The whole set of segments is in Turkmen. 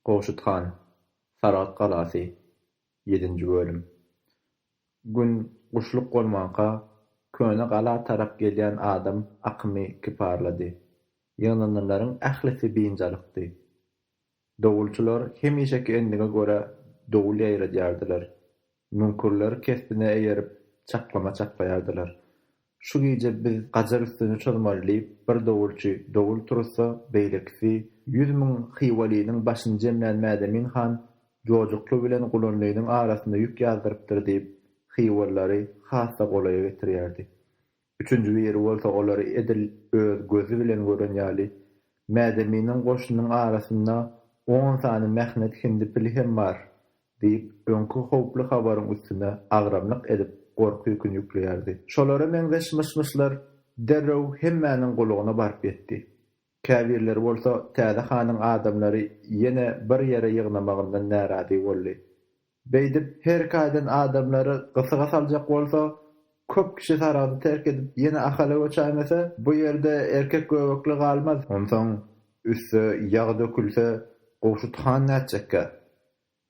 Goşuthan, Sarat galasy, 7-nji bölüm. Gün guşluk bolmanka, köne gala tarap gelýän adam akymy kiparlady. Ýananlaryň ählisi biňjalykdy. Dowulçular hemişeki endige göre dowul ýaýradýardylar. Münkurlar kesbine eýerip çaklama çakpaýardylar. Şu gece biz gajar üstüne çolmalyp bir dowulçy dowul tursa beýlekisi 100 000 hywalynyň başyny jemlenmäde min han jojukly bilen gulanlynyň arasynda ýük ýazdyrypdyr diýip hywallary hassa golaýa getirýärdi. Üçüncü bir bolsa olary edil öz gözü bilen gören ýaly mädeminiň goşunyň arasynda 10 sany mähnet hindi bilhem bar diýip öňkü howply habaryň üstüne agramlyk edip gorky ýükünü ýükleýärdi. Şolara meňzeşmişler derrew hemmäniň gulugyna baryp ýetdi. Käbirler bolsa täze hanyň adamlary ýene bir ýere ýygnamagyndan närazy boldy. Beýdip her kaýdan adamlary gysyga saljak bolsa köp kişi tarady terk edip ýene ahale geçämese bu ýerde erkek göbekli galmaz. Ondan üstü ýagy dökülse Goşuthan näçekkä?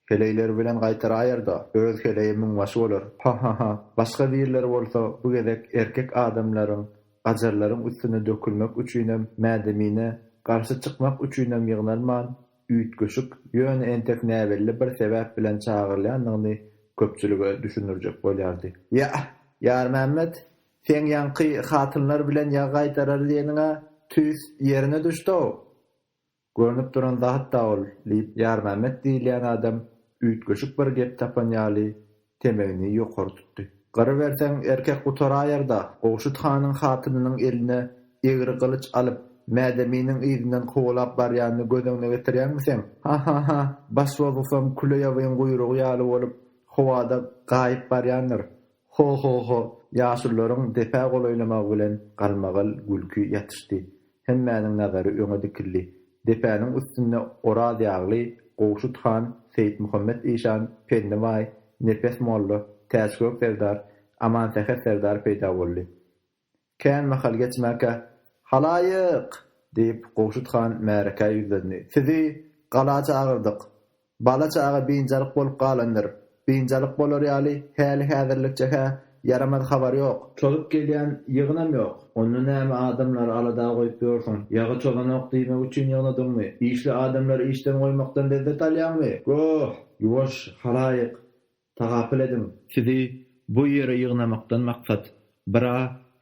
Keleyler bilen gaýtaraýarda öz keleýi müňbaşy bolar. Ha ha ha. Başga birler bolsa bu gezek erkek adamlaryň gajarlaryň üstüne dökülmek üçinem mädemine garşy çykmak üçinem ýygnalman üýtgeşik ýöne entek näbelli bir sebäp bilen çagyrlandygyny köpçülüge düşünürjek bolýardy. Ýar Mehmet, sen ýanky hatynlar bilen ýa gaýtarar diýeniňe tüs ýerine düşdi. Görnüp duran zat da ol, diýip Ýar Mehmet diýilen adam üýtgeşik bir gep tapan ýaly temegini ýokary tutdy. Gara berseň erkek gutaraýarda Goşuthanyň hatynynyň eline egri gylyç alyp mädeminiň ýyzynyň kowlap barýanyny gözüňe getirýärmiň? Ha ha ha, başwagysam kuleýawyň guyrugy ýaly bolup howada gaýyp barýandyr. Ho ho ho, ýaşullaryň depe golaýlamak bilen galmagal gülki ýatışdy. Hemmäniň nazary öňe dikildi. Depäniň üstünde oraz ýagly Goşuthan, Seyit Muhammed Işan, Pendeway, Nepes Molla, Täşgök Serdar, Aman Seher Serdar peýda boldy. Kän mahal geçmäke "Halaýyk" diýip Goşuthan märeke ýüzlendi. "Sizi gala çagyrdyk. Bala çaga biňjalyk bolup galandyr. Biňjalyk bolar ýaly häli häzirlikçe yaramaz habar ýok. Çolup gelýän ýygnam ýok. Onu näme adamlar alada goýup ýörsiň? Ýagy çolanok diýmek üçin ýagnadyňmy? Işli adamlar işden goýmakdan lezzet alýarmy? Goh, ýuwaş halaýyk. Tagapyl edim. Sizi bu ýere ýygnamakdan maksat bira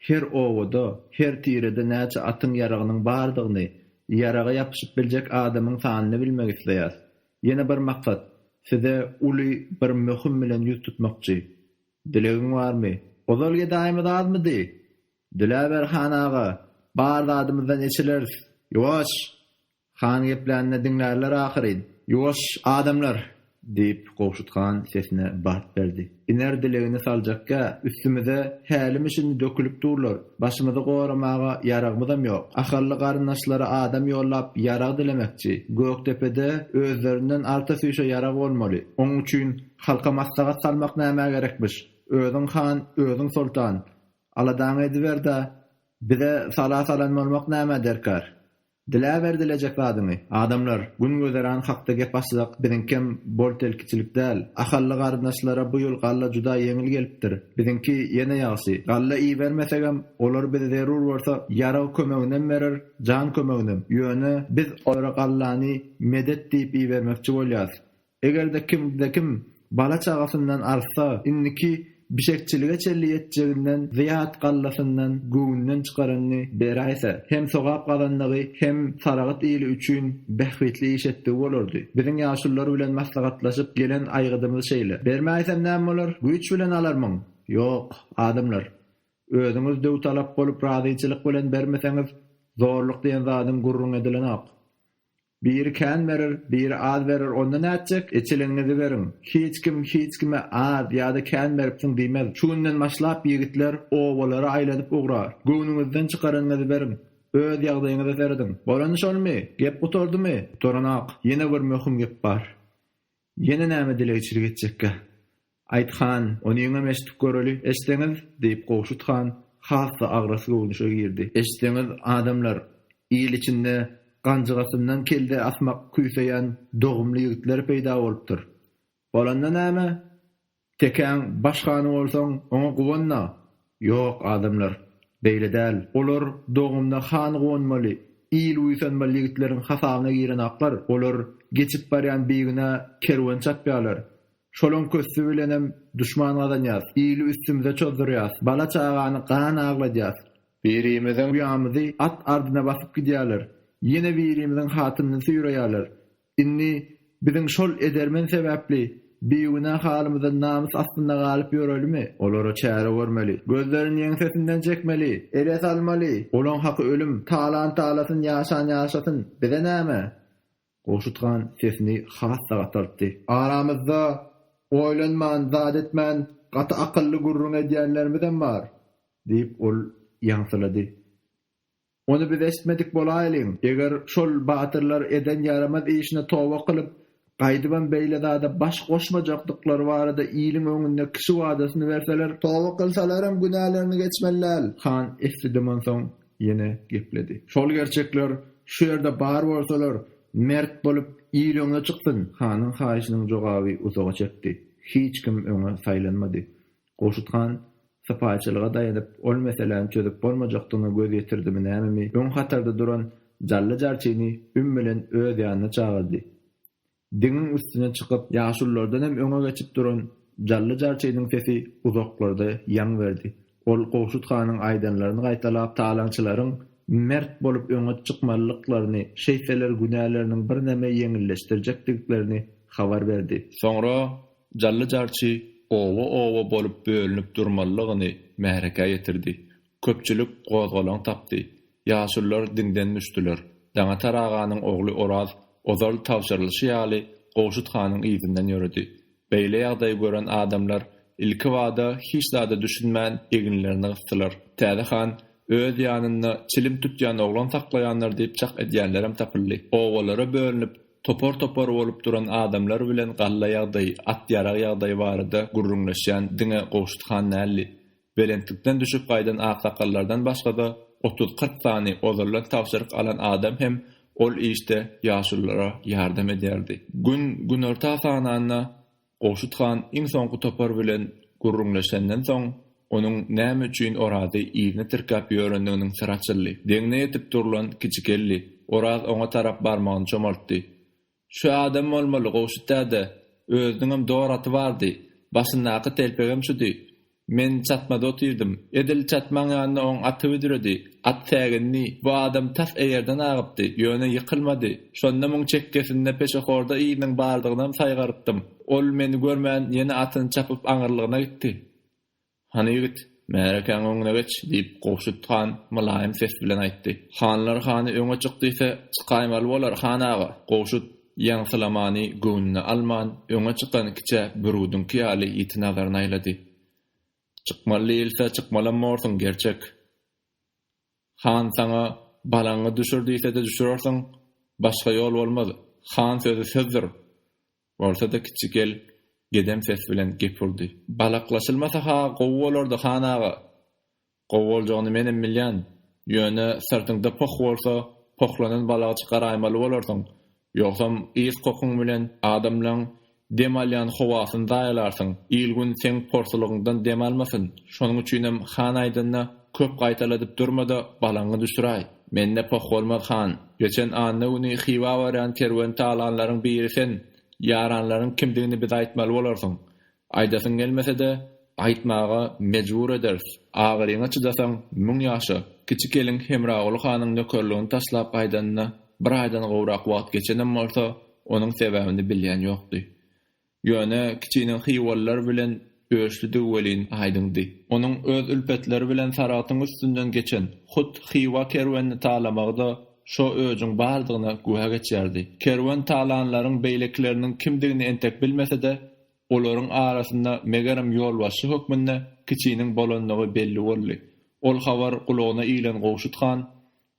her owada, her tirede näçe atyň ýaragynyň bardygyny, ýaraga ýapyşyp biljek adamyň sanyny bilmek isleýär. Ýene bir maksat, size uly bir möhüm bilen ýüz tutmakçy. Dilegiň barmy? Ozalga daýmy azmydy? Dilaber hanaga, bar adamyzdan eçiler. Ýuwaş. Han geplerini diňlerler ahyry. Ýuwaş adamlar diýip Goşuthan sesine bart berdi. Iner dilegini saljakka üstümize hälimişini dökülüp durlar. Başymyzy goramaga ýaragmydam ýok. Ahally garyndaşlary adam ýollap ýarag dilemekçi. Göktepede özlerinden arta süýşe ýarag bolmaly. Onuň üçin halka maslahat salmak näme gerekmiş? Özüň han, özüň sultan. Aladan ediberda bize salat salan bolmak näme derkar? Dile berdilecek adymy. Adamlar gün gözeren hakda gep başlasak biziňkem bol telkiçilik däl. Ahally garyndaşlara bu ýol galla juda ýeňil gelipdir. Biziňki ýene ýagsy. Galla iyi bermesegem olar bize zerur bolsa ýara kömeginem berer, jan kömeginem. Ýöne biz olara gallany medet diýip iyi bermekçi bolýar. Egerde kim bala çagasyndan arsa inniki bişekçilige çelli etjeginden ziyat gallasından göwünden çykaranyny beräýse hem sogap galanlygy hem saragat ýyly üçin behwetli iş etdi bolardy. Biziň ýaşullar bilen maslahatlaşyp gelen aýgydymyz şeýle. Bermäýsem näme bolar? Güýç bilen alarmyň. Ýok, adamlar. Özüňiz dew talap bolup razyçylyk bilen bermeseňiz zorluk diýen zadyň gurrun edilenak. Bir kän berer, bir az berer, onda näçek? Eçiliňizi berin. Hiç kime az ýa-da kän beripsiň diýmez. Şundan maşlap ýigitler owalary aýlanyp ograr. Göwnüňizden çykaranyňyzy berin. Öz ýagdaýyňyzy serediň. Bolany şolmy? Gep gutardymy? Toranak. Ýene bir möhüm gep bar. Ýene näme dile geçirip etjekkä? Aýthan, ony ýene meşdip göreli, eşdeňiz diýip Goşuthan hassa agrasy göwnüşe girdi. Eşdeňiz adamlar, ýyl içinde gancıgasından kelde asmak küýseýän dogumly ýigitler peýda bolupdyr. Bolanda näme? Tekäň başgany bolsaň oňa guwanna. Ýok adamlar, beýle däl. Olar dogumda han guwanmaly. İl uysanmaly ýigitleriň hasabyna giren aklar. Olar geçip barýan beýgine kerwan çapýarlar. Şolon kössü bilenem düşman adanýas. İl üstümde çözdürýäs. Bala çağany gan agladýas. Birimizden ýamyzy at ardyna basyp gidýärler. Ýene birimizden hatynyny süýreýärler. Inni biziň şol edermen sebäpli beýgine halymyzda namys astynda galyp ýörelim. Olara çäre görmeli. Gözlerini ýeňsesinden çekmeli. Ele salmaly. Olan haky ölüm. Talan talasyn ýaşan. Bize näme? Goşutgan sesini hasta gatartdy. Aramyzda oýlanman, zat etmän, gaty akylly gurrun edýänlermizden bar, diýip ol ýaňsylady. Onu biz esmedik bolaýlyň. Eger şol batyrlar eden yaramaz işine towa kılıp, gaýdyban beýle zada baş goşmajakdyklary barada ýylyň öňünde kişi wadasyny berseler, towa kylsalarym günahlarını geçmeller. Han esdimen soň ýene gepledi. Şol gerçekler şu ýerde bar bolsalar, mert bolup ýylyňa çykdyn. Hanyň haýyşynyň jogaby uzaga çekdi. Hiç kim öňe saýlanmady. Goşutgan sapaçylyga daýanyp ol meseleni çözüp bolmajakdygyna göz ýetirdimi näme? Öň hatarda duran jalla jarçyny üm bilen öz ýanyna çağırdy. Diňiň üstüne çykyp ýaşullardan hem öňe geçip duran jalla jarçynyň sesi uzaklarda ýaň berdi. Ol Goşutganyň aýdanlaryny gaýtalap talançylaryň mert bolup öňe çykmalyklaryny, şeýseler günahlarynyň bir näme ýeňilleşdirjekdiglerini habar berdi. Soňra jalla jarçy owa bolup bölünip durmalygyny mähreke ýetirdi. Köpçülik gozgalan tapdy. Ýaşullar diňden düşdiler. Daňa taraganyň ogly Oraz ozal tawşyrlyşy ýaly Goşutganyň ýygynyň ýöredi. Beýle ýagdaý gören adamlar ilki wada hiç zada düşünmän eginlerini gysdylar. Täze-han öz ýanyny çilim tutýan oglan saklaýanlar diýip çak edýänlerim tapyldy. Owalara bölünip topor bolup duran adamlar bilen galla ýagdaý, at ýara ýagdaý barada gurrunlaşýan diňe Goşutgan näli. Belentlikden düşüp gaýdan aksakallardan başga da 30-40 tany ozallan tawşyryk alan adam hem ol işde ýaşullara ýardam edýärdi. Gün orta sananyna Goşutgan iň soňky topor bilen gurrunlaşandan soň onuň näme üçin orady ýygyny tirkap ýörendiginiň syraçyly. Deňne ýetip durulan kiçikelli. Oraz oňa tarap barmagyny çomaltdy. Şu adam bolmaly Goşutda özüňem doraty bardy. Başyndaky telpegem şudy. Men çatmada otyrdım. Edil çatmaň ýanyna oň aty bidirdi. At täginni bu adam tas eýerden agypdy. Ýöne ýykylmady. Şonda muň çekkesinde peşehorda ýygynyň bardygyny saýgarypdym. Ol meni görmän ýene atyny çapyp aňyrlygyna gitdi. Hany ýigit, märekäň öňüne geç diýip Goşutgan mylaýym ses bilen aýtdy. Hanlar hany öňe çykdysa çykaýmaly bolar hanaga. Goşut ýaňsylamany göwnüne alman öňe çykan kiçe birudyň kiýaly ýiti nazaryna aýlady. Çykmaly ýelse çykmalanmorsun gerçek. Han saňa balaňy düşürdiyse de düşürersiň, başga ýol bolmaz. Han sözü sözdür. Bolsa-da kiçikel gedem ses bilen gepurdy. Balaklaşylmasa ha gowwalardy hanaga. Gowwaljagyny menem bilýän. Ýöne sırtyňda poh bolsa, pohlanan balagy çykaraýmaly bolarsyň. Ýoksam ýyz kokuň bilen adamlaryň dem alýan howasyny daýalarsyň. Ýylgün sen porsulygyndan dem almasyn. Şonuň üçin hem han aýdyna köp gaýtaladyp durmada balaňy düşüräý. Mende poh bolmaz han. Geçen anna uny Xiwa baran kerwen talanlaryň biri sen. Yaranlaryň kimdigini biz aýtmaly bolarsyň. Aýdasyň gelmese-de aýtmaga mejbur eder. Agyryňa çydasaň müň ýaşa. Kiçikeliň hemragyly hanyň nökerligini taşlap aýdanyna bir aýdan gowrak wagt geçenem bolsa, onuň sebäbini bilýän ýokdy. Ýöne kiçiniň Xiwallar bilen öýüşdi welin aýdyndy. Onuň öz ülpetleri bilen saratyň üstünden geçen hut Xiwa kerwenini talamagda şo öýüň bardygyna güwa geçýärdi. Kerwen talanlaryň beýlekleriniň kimdigini entek bilmese-de, olaryň arasynda megerem ýolbaşy hökmünde kiçiniň bolanlygy belli boldy. Ol habar gulagyna iýlen Goşutgan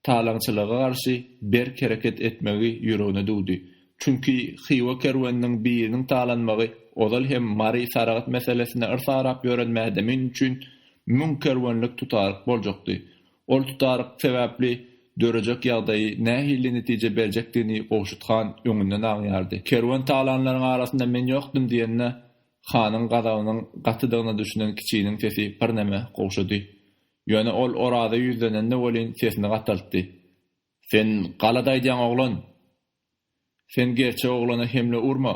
talançylyga garşy bir hereket etmegi ýüregine dugdy. Çünki Xiwa kerweniniň biriniň talanmagy ozal hem mary saragat meselesine ırsarap ýörenmädemin üçin mün kerwenlik tutaryk boljakdy. Ol tutaryk sebäpli dörejek ýagdaý nähili netije berjekdigini Goşuthan öňünden aňýardy. Kerwan talanlaryň arasynda men ýokdum diýenne hanyň gadawynyň gatydygyna düşünen kiçiginiň sesi birneme goşudy. Ýöne ol orada ýüzlenende bolyn sesini gataltdy. Sen galadaýdan oglan. Sen gerçek oglana hemle urma.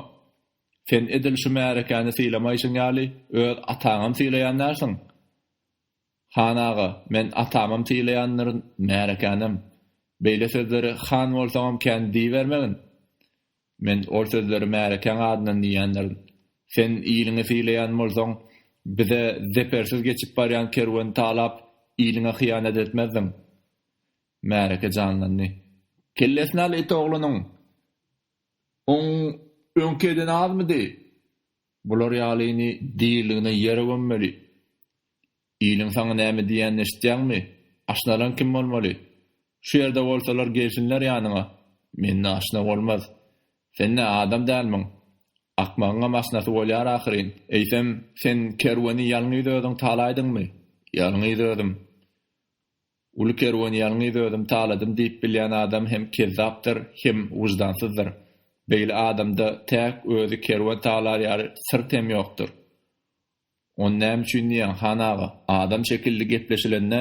Sen edil şu märekany syýlamaýsyň ýaly, öz ataňam syýlaýanlarsyň. Hanaga, men atamam syýlaýanlaryň märekanam. Beýle sözleri han bolsam kendi bermegin. Men ol sözleri märekan adyna diýenlerin. Sen ýylyňy syýlaýan bolsaň, bize zepersiz geçip barýan kerwen talap ýylyňa hyýanat etmezdiň. Märeke janlandy. Kellesini al et oglanyň. On öňkeden azmydy? Bular ýalyny diýiligine ýere gömmeli. Ýylyň saňa näme diýän eşitýärmi? Aşnalan kim bolmaly? Şu ýerde bolsalar gelsinler ýanyňa. Menne aşna bolmaz. Sen ne adam dälmiň? Akmaňa masnasy bolýar ahyryn. Eýsem, sen kerweny ýalňy dödüň talaýdyňmy? Ýalňy dödüm. Ulu kerweny ýalňy dödüm taladym diýip bilýän adam hem kezzapdyr, hem wujdansyzdyr. Beýle adamda täk özü kerwen talar ýary syrt hem ýokdur. On näme üçin ýa hanaga adam şekilli gepleşilende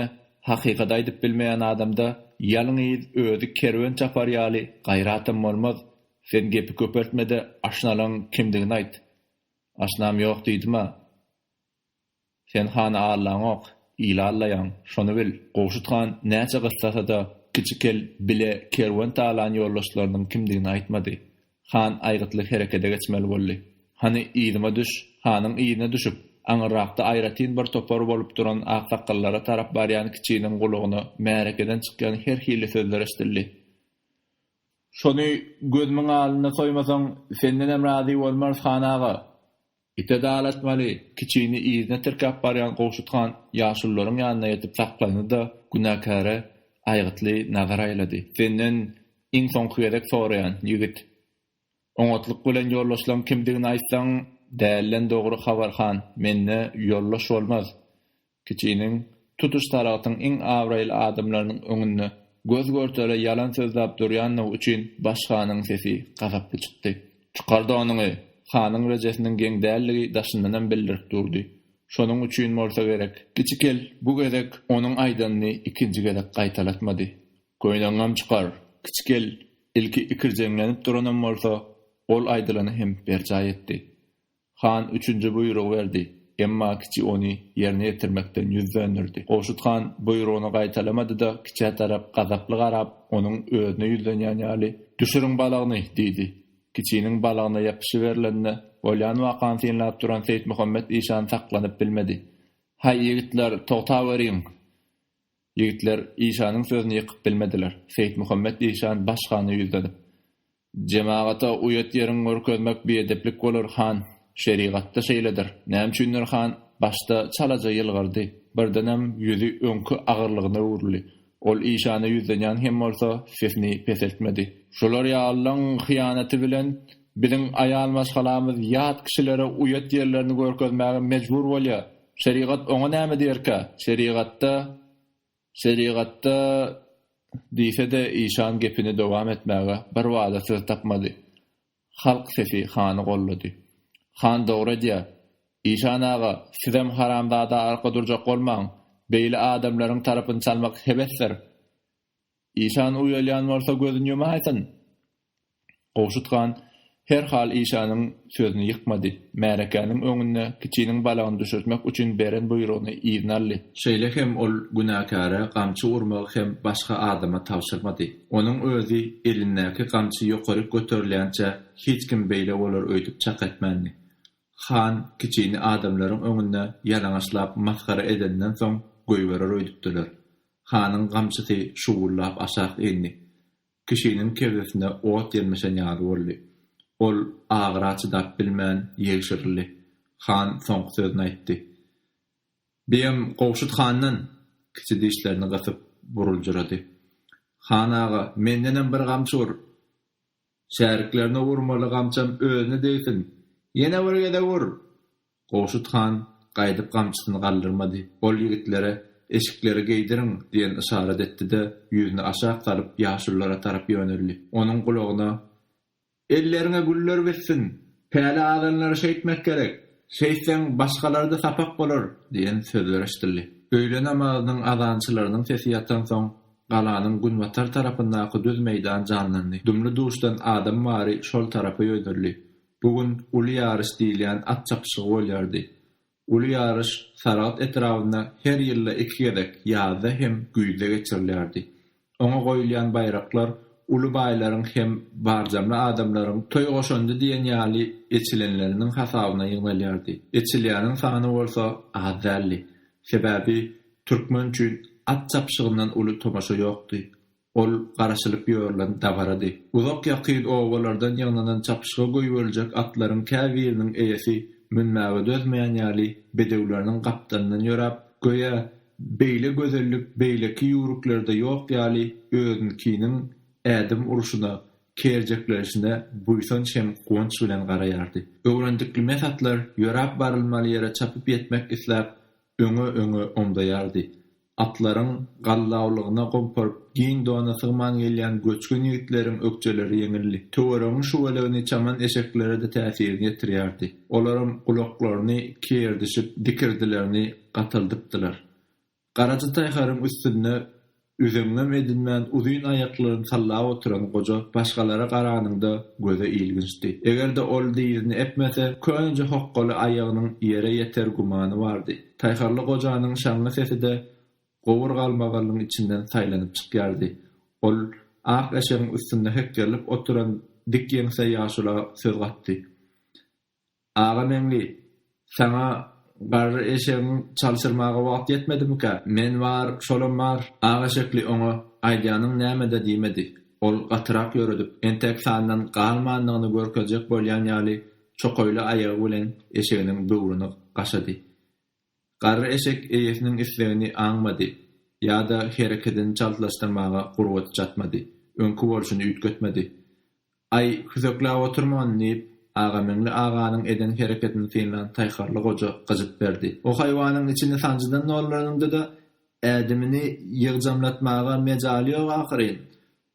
hakykat aýdyp bilmeýän adamda ýalňy özü kerwen çapar ýaly gaýratym bolmaz. Sen gepi köpertmede aşnalan kimdigini aýt. Aşnam ýok diýdima. Sen hana Allahyň ok, ila Allahyň, şonu bil. Goşuthan näçe gysasa kiçikel bile kerwen talan ýollaşlarynyň kimdigini aýtmady. Han aýgytly herekete geçmeli boldy. Hani ýygyma düş, hanyň ýygyna düşüp, aňyrrakda aýratyn bir topar bolup duran ak sakallara tarap barýan kiçiginiň gulugyny märekeden çykýan her hili sözler eşdildi. Şonu gözümiň alyna soýmasaň, senden hem razy bolmaz hanaga. İtedalatmaly, kiçigini ýygyna tirkap barýan Goşuthan ýaşullaryň ýanyna ýetip saklanydy da günäkara aýgytly nazar aýlady. Senden iň soňky ýerek soraýan ýigit. Oňatlyk bilen ýollaşlan kimdigini aýtsaň, dällen dogry habarhan, menne ýollaş bolmaz. Kiçiginiň tutuş taratyň iň awraýly adamlarynyň öňünde göz görtele ýalan sözläp durýanyň üçin başganyň sesi gazaply çykdy. Çykardy onyňy, hanyň rejesiniň geň dälligi daşyndan bildirip durdy. Şonuň üçin bolsa gerek. Kiçikel bu gerek onuň aýdanyny ikinji gerek gaýtalatmady. Goýnaňam çykar. Kiçikel ilki ikirjenlenip duranan bolsa, ol aýdylany hem berjaý etdi. Han üçünji buyrug berdi. Emma kiçi ony ýerine ýetirmekden ýüzlendirdi. Goşuthan buyrugyny gaýtalamady da kiçi tarap gazaply garap onuň özüne ýüzlenýän ýaly "Düşüriň balagyny" diýdi. Kiçiniň balagyna ýapyşy berilende bolýan wakan synlap duran Seýit Muhammed Işan saklanyp bilmedi. "Hay ýigitler, togta berýin." Ýigitler Işanyň sözüni ýykyp bilmediler. Seýit Muhammed Işan başgany ýüzlenip, "Jemaata uýat ýeriň görkezmek biedeplik bolar han. Şerigatda şeýledir. Näme üçindir han başda çalaja ýylgyrdy. Birdenem ýüzi öňkü agyrlygyna urly. Ol Işany ýüzlenýän hem bolsa sesini peseltmedi. Şolar ýa Allahyň hyýanaty bilen biziň aýal maşgalamyz ýat kişilere uýat ýerlerini görkezmäge mejbur bolýar. Şerigat oňa näme diýerkä? Şerigatda diýse-de Işan gepini dowam etmäge bir wada söz tapmady. Halk sesi hany gollady. Han dogry diýär. Işan aga, sizem haramdada arka durjak bolmaň. Beýle adamlaryň tarapyny çalmak hebesdir. Işan uýalýan bolsa gözüni ýumaýsyn. Goşuthan her hal Işanyň sözüni ýykmady. Märekanyň öňüne kiçiniň balagyny düşürtmek üçin beren buyrugyny ýygnarly. Şeýle hem ol günäkara gamçy urmagy hem başga adama tawşyrmady. Onuň özü elindäki gamçy ýokary göterilýänçe hiç kim beýle bolar öýdüp çak etmänli. Han kiçini adamlaryň öňünde ýalaňaçlap maskara edenden soň goýberer öýdüpdiler. Hanyň gamçysy şuwullap aşak endi. Kişiniň kewresinde ot ýermeşen ýaly boldy. Ol agraçy da bilmän ýeşirli. Han soňky sözüni aýtdy. "Beýim Goşuthandan" kiçi dişlerini gatyp buruljurady. "Han aga, mendenem bir gamçy ur. Şäriklerine urmaly gamçam özüne deýsin. Ýene bir gede ur." Goşuthan gaýdyp gamçysyny galdyrmady. Ol ýigitlere eşikleri geydirin diyen işaret etdi de yüzünü aşağı salıp yaşullara tarap yöneldi. Onun kulağına "Ellerine güller betsin. Päle adamlara şeýtmek gerek. Şeýtsen başgalarda sapak bolar" diyen sözler eşdildi. Öýle namazynyň azançylarynyň sesi ýatan soň galanyň Günbatar tarapyndaky düz meýdan janlandy. Dumly duşdan adam bary şol tarapy ýöderli. Bugün uly ýarış diýilen at çapşygy bolýardy. Uly ýarış Sarat etrafynda her ýylda iki gezek ýazda hem güýde geçirilýärdi. Oňa goýulýan bayraklar uly baýlaryň hem barjamly adamlaryň toý goşandy diýen ýaly eçilenleriniň hasabyna ýygylýardy. Eçilýäniň sany bolsa azally. Sebäbi türkmen üçin at çapşygyndan uly tomaşa ýokdy. Ol garaşylyp ýörlen dabarady. Uzak ýakyn owalardan ýagnanan çapşyga goýuljak atlaryň käbiriniň eýesi münmäge dözmeýän ýaly bedewleriniň gapdandan ýörap, goýa beýle gözellik beýleki ýuruklerde ýok ýaly özünkiniň ädim uruşuna, kerjeklerine buýsan hem goňç bilen garaýardy. Öwrendikli mesatlar ýörap barylmaly ýere çapyp ýetmek isläp öňe omdaýardy. Atlaryň gallawlygyna gomparp giň dona sygman gelýän göçkün ýigitleriň ökçeleri ýeňildi. Töwereň şu weleni çaman eşeklere de täsirini ýetirýärdi. Olaryň gulaklaryny kerdişip dikirdilerini gatyldypdylar. Garaja taýharyň üstünde üzüňem edilmän uzun aýaklaryny sallap oturan goja başgalara garanyňda göze ilginçdi. Egerde ol diýirini etmese, köňje hokkaly aýagynyň ýere ýeter gumany bardy. Taýharly gojanyň şanly sesi de gowur galmagalyň içinden saýlanyp çykýardy. Ol ak eşegiň üstünde hekkerlip oturan dik ýeňse ýaşula söz gatdy. "Aga meňli, sana garry eşegiň çalşyrmaga wagt ýetmedimi-ka? Men var, şolam var." Aga şekli oňa aýdýanyň näme-de diýmedi. Ol gatyrak ýöredip, entek sandan galmanlygyny görkezek bolýan ýaly çokoýly aýagy bilen eşeginiň böwrüni gaşady. Garry eşek eýesiniň islegini aňmady ýa-da hereketini çaltlaşdyrmaga gurbat jatmady. Öňkü bolşuny üýtgetmedi. Ay küzekläp oturman diýip aga meňli aganyň eden hereketini synlan taýharly goja gyzyp berdi. O haýwanyň içinde sanjydan nollarynda da ädimini ýygjamlatmaga mejali ýok ahyryn.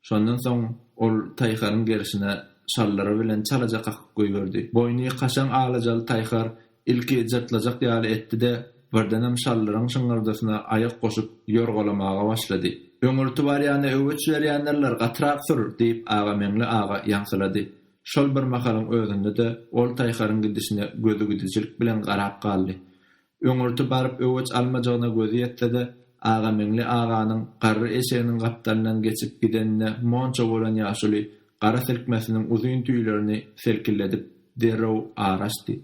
Şondan soň ol taýharyň gerişine şallary bilen çalajak akyp goýberdi. Boyny kaşan alajaly taýhar ilki jatlajak ýaly etdi de birdenem şallaryň şıňardasyna aýak goşup ýorgalamaga başlady. "Öňürti bar ýa-ni öwüç berýänler gatrak sur" diýip aga meňli aga ýaňsylady. Şol bir mahalyň özünde de ol taýharyň gidişine gözü gidişlik bilen garap galdy. Öňürti baryp öwüç almajagyna gözü ýetse de aga meňli aganyň garry eşeğiniň gapdandan geçip gidenine monça bolan ýaşuly gara silkmesiniň uzun tüýlerini selkiledip derrew araşdy.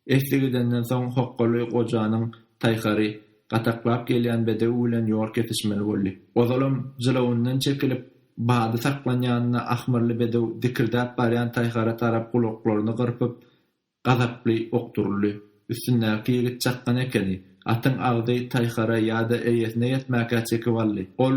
Esligidenden soň hokkaly gojanyň taýhary gataklap gelýän bedew bilen ýol ketişmeli boldy. Ozalam jylawyndan çekilip bady saklanýanyna ahmyrly bedew dikirdäp barýan taýhara tarap gulaklaryny gyrpyp gazaply okturly. Üstündäki ýigit çakkan ekeni atyň agdy taýhara ýa-da eýesine ýetmäge çekip aldy. Ol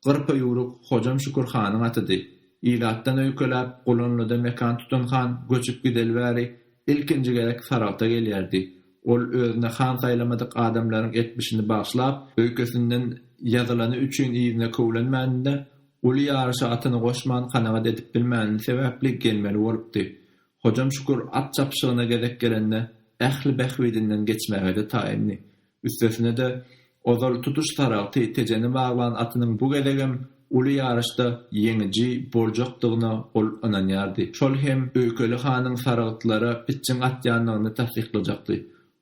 gyrpy ýuruk Hojam Şükürhanyň atydy. Ilatdan öýkelap gulanlyda mekan tutan han göçüp gidelbäri ilkinji gerek Sarat'a gelýärdi. Ol özüne han saýlamadyk adamlaryň etmişini başlap, öýkesinden ýazylany üçin ýygyna köwlenmände uly ýarşa atyny goşman kanagat edip bilmänini sebäpli gelmeli bolupdy. Hojam Şükür at çapşygyna gezek gelende ähli behwidinden geçmäge de taýinli. Üstesine de ozal tutuş Sarat'y tejeni baglan atynyň bu gezegem uly ýarşda ýeňiji boljakdygyna ol ananýardy. Şol hem öýkeli hanyň Saratlara pitçiň atýanlygyny tasdiklajakdy.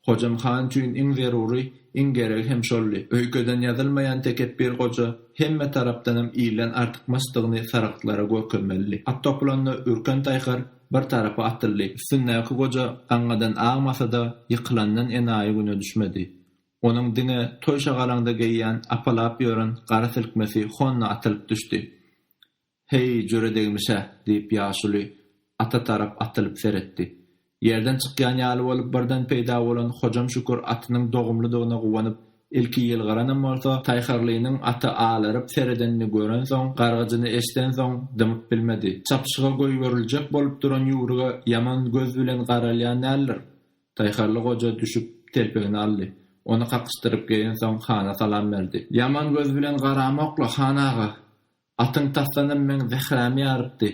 Hojam han üçin iň zeruri, iň gerek hem şolly. Öýkeden ýazylmaýan tekep bir goja hemme tarapdanam iýlen artykmaçdygyny Saratlara gökmelli. At toplandy ürken taýhar bir tarapa atyldy. Üstündäki goja aňadan agmasa-da ýykylandan enaýy güne düşmedi. Onuň dine toý şagalarynda geýýän apalap ýören gara silkmesi honna atylyp düşdi. "Hey jöredegmişe" diýip ýaşuly ata tarap atylyp seretdi. Yerden çykýan ýaly bolup birden peýda bolan Hojam Şükür atynyň dogumlydygyna gowanyp ilki ýylgaranan bolsa taýharlynyň aty ağlaryp seredenini gören soň gargyjyny eşden soň dymyp bilmedi. Çapşyga goýuryljak bolup duran ýuruga ýaman göz bilen garalýan näler. Taýharly goja düşüp telpegini aldy. Onu kakıştırıp gelin soň hana salam berdi. Yaman göz bilen garamokla hanaga. Atyň taslanam men Zehram ýarypdy.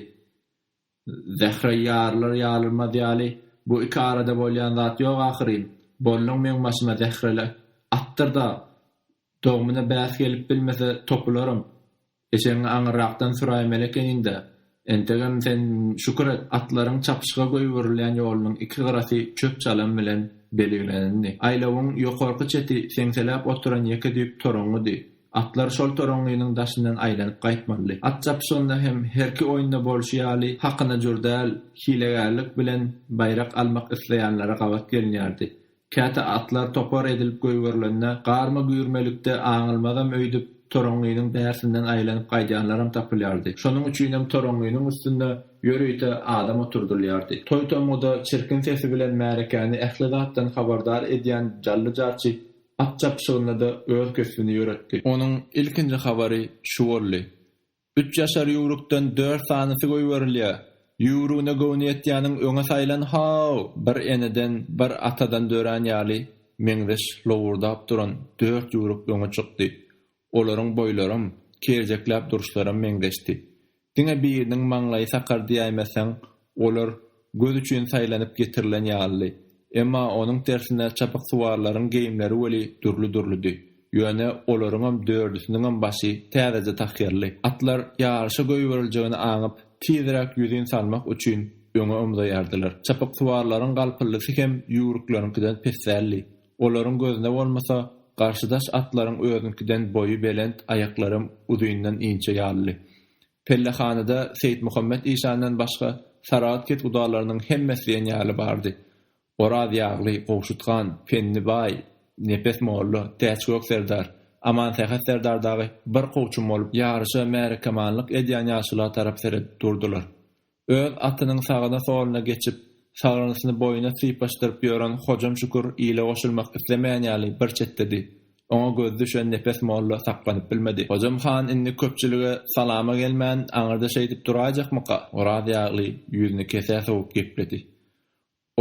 Zehra ýarlar ýalyrmaz ýaly. Bu iki arada bolýan zat ýok ahyryn. Bollum men başyma Zehrele attyrda. Dogmuna bäs gelip bilmese topularym. Eşeň aňyrakdan süraý melekeninde. Entegem sen şükür et, atlaryň çapyşyga goýurilýän ýolunyň iki gyrasy çöp çalan bilen belgilendi. Aýlawyň ýokarky çeti seňselap oturan ýeke düýp toraňydy. Atlar şol toraňynyň daşyndan aýlanyp gaýtmaly. At çapyşynda hem herki oýunda bolşýaly hakyna jurdal hilegärlik bilen baýrak almak isleýänlere gawat gelinýärdi. Käte atlar topar edilip goýurilende garma güýürmelikde aňylmazam öýdüp toraňynyň därsinden aýlanyp gaýdanlaram tapylýardy. Şonuň üçin hem toraňynyň üstünde ýörüýte adam oturdylýardy. Toýtomoda çirkin sesi bilen märekäni ählidatdan habardar edýän jally jarçy at çapyşygyna da öz kösüni ýöretdi. Onuň ilkinji habary şu boldy. 3 ýaşar ýurukdan 4 sanysy goýurilýär. Ýurugyna gowniýetýäniň öňe saýlan haw bir eneden bir atadan dören ýaly meňdeş lowurdap duran 4 ýuruk öňe çykdy. Olaryň boýlarym, kerjekläp duruşlarym meňdeşdi. Diňe biriniň maňlaýy sakar diýmäseň, olar göz üçin saýlanyp getirilen ýaly. Emma onuň tersine çapyk suwarlaryň geýimleri weli durly-durlydy. Ýöne olaryň dördüsiniň başy täze takyerli. Atlar ýarşa goýurilýäni aňyp tizrak ýüzün salmak üçin öňe umdaýardylar. Çapyk suwarlaryň galpylysy hem ýuruklaryňkydan pesälli. Olaryň gözüne bolmasa garşydaş atlaryň özünkiden boyu belent, ayaklarym uzundan inçe ýaly. Pellehanada Seýid Muhammed İşandan başga Sarat ket udalarynyň hemmesi ýaly bardy. Orad ýagly, gowşutgan, penni bay, nepes mollu, täçgök serdar, aman tähet serdardagy bir gowçum bolup ýarşa merkemanlyk edýän ýaşylar tarap seret durdular. Öz atynyň sagyna soluna geçip sagynysyny boyuna sypaşdyryp ýören hojam şükür ile goşulmak islemeýän ýaly bir çetdedi. Oňa göz düşen nepes mollu saklanyp bilmedi. Hojam han inni köpçülige salama gelmän aňyrda şeýdip durajakmyka? Orad ýagly ýüzüni kese soğup gepledi.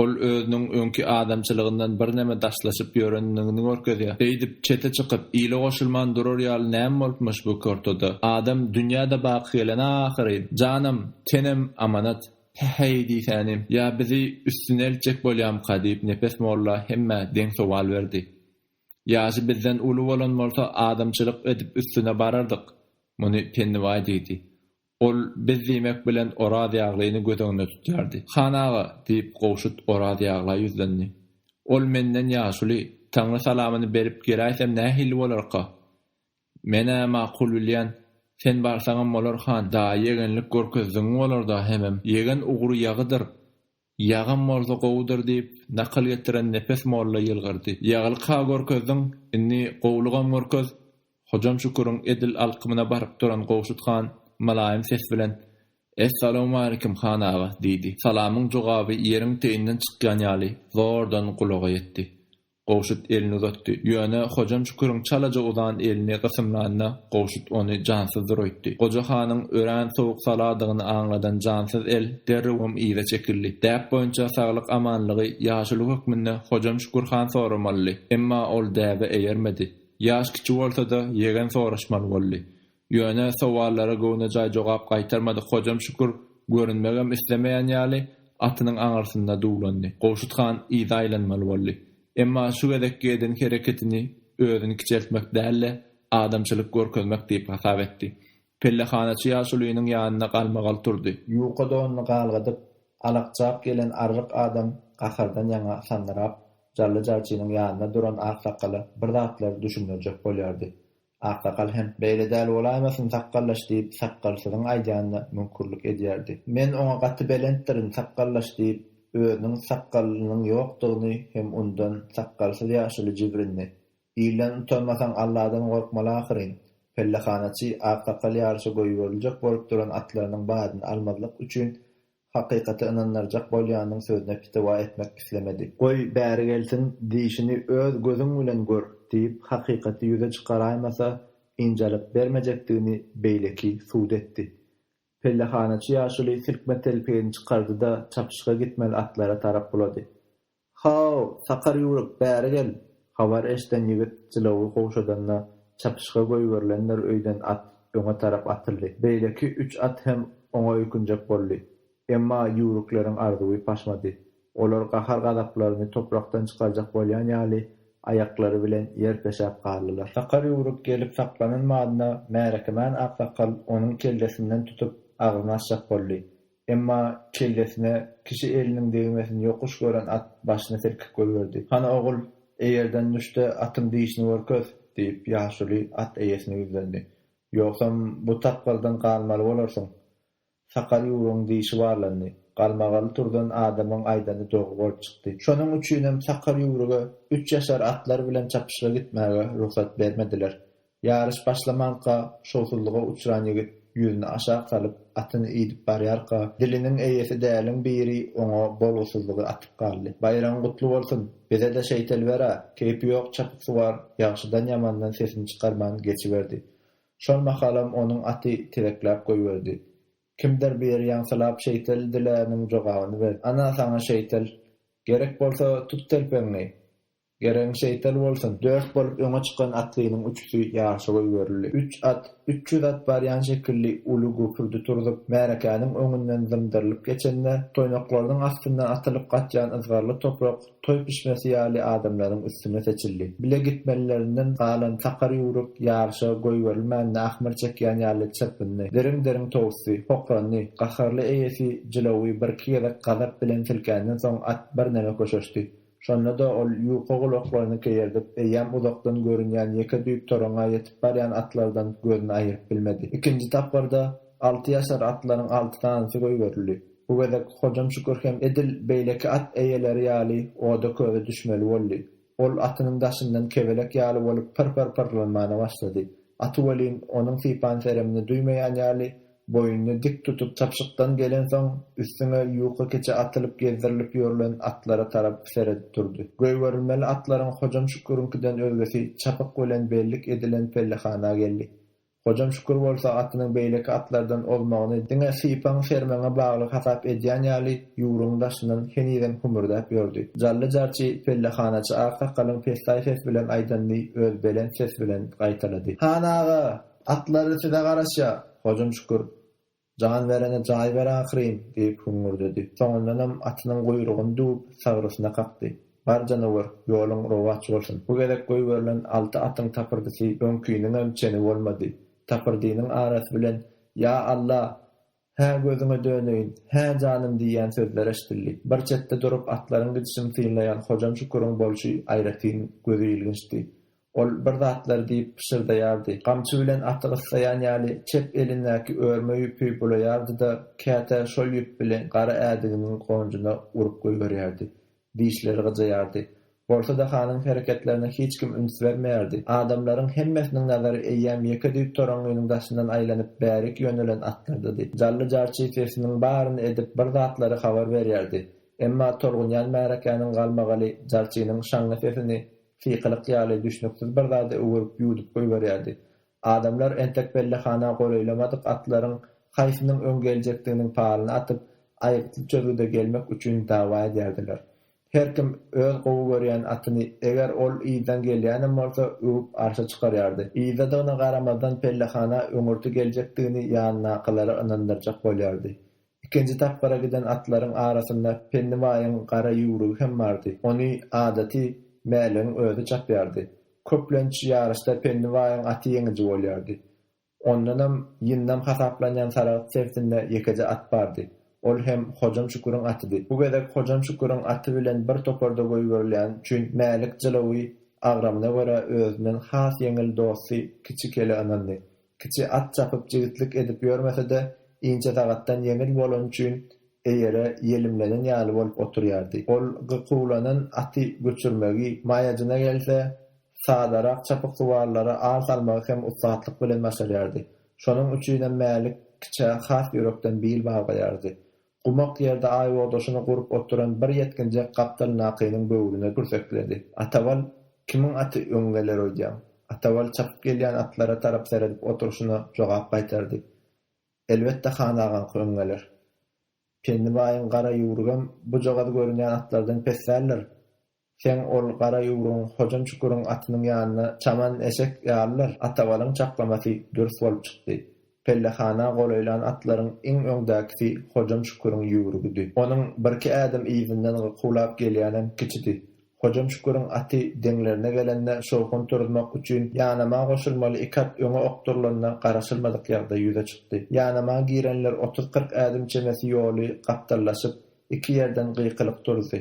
Ol özüniň öňki adamçylygyndan bir näme daşlaşyp ýörendigini görkezýär. Beýdip çete çykyp ile goşulman durur ýaly näme bolupmuş bu körtede? Adam dünýäde baky gelen ahyry, janym, tenem amanat. Hey diýsänim, ýa bizi üstüne elçek bolýam kadyp nepes molla hemme deň sowal berdi. Ýaşy bizden uly bolan bolsa adamçylyk edip üstüne barardyk. Muny Penniway diýdi. Ol biz diýmek bilen Orad ýaglyny gödüňde tutýardy. Hanaga diýip gowşut Orad ýagly ýüzlendi. Ol menden ýaşuly, Taňra salamyny berip geräýsem nähili bolarka? Mene makul bilýän, sen barsaňam bolar han, da ýegenlik görkezdiň bolarda hemem. Ýegen ugry ýagydyr. Ýagam bolsa gowdur diýip nakal getiren nepes molla ýylgyrdy. Ýagyl ka görkezdiň, inni gowlugam görkez. Hojam şükürüň edil alkymyna baryp duran gowşutgan malaýym ses bilen "Assalamu alaykum han ağa" diýdi. Salamyň jogaby ýeriň teýinden çykýan ýaly zordan kulaga ýetdi. Gowşut elini uzatdy. Ýöne hojam şükürüň çalaja udan elini gysymlanyna gowşut ony jansyz duruýdy. Goja hanyň ören sowuk saladygyny aňladan jansyz el derrewem ýyla çekildi. Däp boýunça saglyk amanlygy ýaşylyk hökmünde hojam şükür han soramaly. Emma ol däbe eýermedi. Ýaş kiçi bolsa da ýegen soraşmaly boldy. Ýöne sowallara gowna jaý jogap gaýtarmady. Hojam şükür görünmegem islemeýän ýaly atynyň aňarsynda duwlandy. Gowşut han ýyzaýlanmaly boldy. Emma şu gedekki eden hereketini özüni kiçeltmek dälle adamçylyk görkezmek diýip hasap etdi. Pellehanaçy ýaşulynyň ýanyna galmagal turdy. Ýuqada onu galgadyp alaqçap gelen arryk adam gahardan ýaňa sandyryp jally jarçynyň ýanyna duran aksakaly bir zatlar düşünmejek bolýardy. Aksakal hem beýle däl bolaýmasyn sakkallaş diýip sakkalsygyň aýdýanyna mümkinlik edýärdi. Men oňa gaty belentdirin sakkallaş diýip özüniň sakkalynyň ýokdugyny hem ondan sakkalsyz ýaşuly jibrinni ilen utanmasaň Allahdan gorkmaly ahyryn. Pellehanaçy aksakal ýarşy goýuryljak bolup duran atlarynyň badyny almazlyk üçin hakykaty inanarjak bolýanyň sözüne pitwa etmek islemedi. Goý bäri gelsin diýişini öz gözüň bilen gör diýip hakykaty ýüze çykaraýmasa injalip bermejekdigini beýleki suud etdi. Pellehanaçy ýaşuly silkme telpegini çykardy da çapyşyga gitmeli atlara tarap bulady. "Haw, sakar ýuruk bäri gel." Habar eşden ýigit jylawy gowşadanna çapyşga goýberlenler öýden at öňe tarap atyldy. Beýleki 3 at hem oňa öýkünjek boldy. Emma ýuruklaryň arzuwy paşmady. Olar gahar gadaplaryny toprakdan çykarjak bolýan ýaly ayaklary bilen ýer peşäp galdylar. Sakar ýuruk gelip saklanmadyna märekemän aksakal onuň kellesinden tutup agyny açjak boldy. Emma kellesine kişi eliniň degmesini ýokuş gören at başyny silkip goýberdi. "Hana ogul, eýerden düşde atym diýişini görköz" diýip ýaşuly at eýesine ýüzlendi. "Ýoksam bu tapgardan galmaly bolarsyň." Sakar ýurugyň diýişi barlandy. Galmagaly turdan adamyň aýdany dogy bolup çykdy. Şonuň üçinem sakar ýuruga 3 ýaşar atlar bilen çapyşga gitmäge ruhsat bermediler. Ýarış başlamanka şowsuzlyga uçran ýigit ýüzüni aşağı salyp atyny ýydyp barýarka, diliniň eýesi däliň biri oňa bolgusuzlygy atyp galdy. "Bayram gutly bolsun. Bize de şeýtel bera. Keýpi ýok çapyksy bar. Ýagşydan ýamandan sesini çykarman" geçiberdi. Şol mahalam onuň aty tireklap goýberdi. Kimder bir ýaňsylap şeýtel diläniň jogabyny ber. "Ana saňa şeýtel. Gerek bolsa tut telpeňni. Gerek şeýtel bolsun." 4 bolup öňe çykan atlynyň üçüsi ýaşy goýberildi. 3 at, 300 at barýan şekilli uly göpürdi turdup, märekäniň öňünden zymdyrylyp geçende toýnaklaryň astyndan atylyp gatýan ızgarly toprak toý pişmesi ýaly adamlaryň üstüne seçildi. Bile gitmelerinden galan sakar ýuruk ýarşa goýberilmände ahmar çekýän ýaly çepinni, derin towsy, hokranny, gaharly eýesi jylawy bir kere gazap bilen silkänden soň at bir näme köşeşdi. Şonda da ol ýuqa gulaklaryny keýerdip, eýýäm uzakdan görünýän ýeke düýp toraňa ýetip barýan atlardan gözüni aýyryp bilmedi. Ikinji tapgarda 6 ýaşar atlaryň 6 tanysy goýberildi. Bu gezek hojam şükür hem edil beýleki at eýeleri ýaly oda köze düşmeli boldy. Ol atynyň daşyndan kebelek ýaly bolup pır-pırlanmana başlady. Aty welin onuň sypan seremini duýmaýan ýaly boyunny dik tutup çapşykdan gelen soň üstüne ýuqa keçe atylyp gezdirilip ýörülen atlara tarap seredip durdy. Goýberilmeli atlaryň hojam şükürünkiden özgesi çapyk bilen bellik edilen pellehana geldi. Hojam şükür bolsa atynyň beýleki atlardan olmagyny diňe sypan sermene bagly hasap edýän ýaly ýuruň daşyndan heniden humurdap ýördi. Jally jarçy pellehanaçy aksakalyň pesay ses bilen aýdandy öz belen ses bilen gaýtalady. "Hanaga, atlary size garaşýa." Hojam şükür "Jan berene jaý ber ahyrym" diýip humurdy. Soňundan atynyň goýrugyny dup sagrysyna kakdy. "Bar janawar, ýoluň rowaç bolsun." Bu gezek goýberilen 6 atyň tapyrdysy öňküniň emçeni bolmady. Tapyrdynyň arasy bilen "Ya Allah, hä gözüňe döneýin, hä janym" diýen sözler eşdildi. Bir çetde durup atlaryň gidişini tynlaýan hojam şükürüň bolşy aýratyn gözi ilginçdi. Ol bir zatlar diýip pişirdiýärdi. Gamçy bilen aty gyssaýan ýaly çep elindäki örme ýüpü bulaýardy-da käte şol ýüp bilen gara ädiginiň goňjuna urup goýberýärdi. Dişleri gyjaýardy. Bolsa da hanyň hereketlerine hiç kim üns bermeýärdi. Adamlaryň hemmesiniň nazary eýýäm ýeke düýp toraňynyň daşyndan aýlanyp bärik ýönelen atlardy. Jally jarçy sesiniň baryny edip bir zatlary habar berýärdi. Emma torgunýan märekäniň galmagaly jarçynyň şaňly sesini fiqylyk ýaly düşnüksiz bir zady öwürüp ýudup goýberýärdi. Adamlar entek pellehana goýulamadyk atlaryň haýsynyň öň geljekdiginiň palyny atyp aýyply çözüde gelmek üçin dawa edýärdiler. Her kim öz gowy görýän atyny eger ol ýydan gelýän bolsa öwüp arşa çykarýardy. Ýyda da ona garamadan pellehana öňürti geljekdigini ýanyna akylary ynandyrjak bolýardy. Ikinji tapgara giden atlaryň arasynda Penniwaýyň gara ýurugy hem bardy. Ony adaty mäleň özü çapýardy. Köplençi ýarışda Penniwaýyň aty ýeňiji bolýardy. Ondanam ýyndam hasaplanýan sarak sefinde ýekeje at bardy. Ol hem hojam şükürüň atydy. Bu gezek hojam şükürüň aty bilen bir toparda goýberilýän üçin mälik jylawy agramyna görä özünden has ýeňil dosty kiçikele anandy. Kiçi at çapyp jigitlik edip ýörmese-de ince tagatdan ýeňil bolan üçin eýere ýelimlenen ýaly bolup oturýardy. Ol gykulanyn aty göçürmegi maýadyna gelse sadarak çapyk suwarlara ağ salmagy hem ustatlyk bilen başarýardy. Şonuň üçin mälik kiçe has ýörekden bil baýardy. Umak ýerde aý odaşyny gurup oturan bir ýetkinje gaptal nakynyň böwrüne gürsekledi. Atawal kimiň aty öňgeler öýdýär. Atawal çapyp gelýän atlara tarap seredip oturuşyna jogap gaýtardy. Elbetde hanagan öňgeler. Penniwaýyň gara ýurugam bu jogada görünýän atlardan pessäler. Sen ol gara ýurun hojam şükürün atynyň ýanyna çaman eşek ýarlar atawalyň çaklamasy dürs bolup çykdy. Pellehana golaylan atlaryň iň öňdäkisi hojam şükürün ýurugydy. Onuň birki ädim iýinden gulap gelýänem kiçidi. Hojam şükürün aty deňlerine gelende şowkun turmak üçin ýanyma goşulmaly ikat öňe okturlaryna garaşylmadyk ýagda ýüze çykdy. Ýanyma girenler 30-40 ädim çemesi ýoly gapdarlaşyp iki ýerden gıykylyk durdy.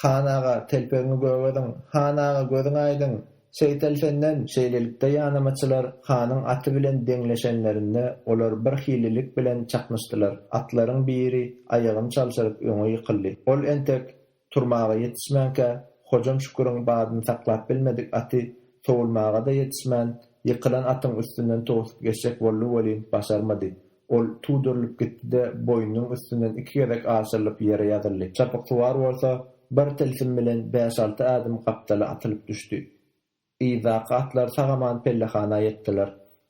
Hanaga telpeňi göwedin, hanaga gözüň aýdyn. Şeýtelfenden şeýlelikde ýanamaçylar hanyň aty bilen deňleşenlerinde olar bir hililik bilen çakmışdylar. Atlaryň biri aýagyny çalşaryp öňe ýykyldy. Ol entek turmaga ýetişmänkä hojam şükürüň badyny saklap bilmedik aty sowulmaga da ýetişmän ýykylan atyň üstünden tosup geçjek boldy başarmady. Ol tuýdurylyp gitdi-de boýnunyň üstünden iki gerek aşyrylyp ýere ýadyldy. Çapyk suwar bolsa bir telefon bilen 5-6 adım gapdala atylyp düşdi. Atlar sagaman pellehana ýetdiler.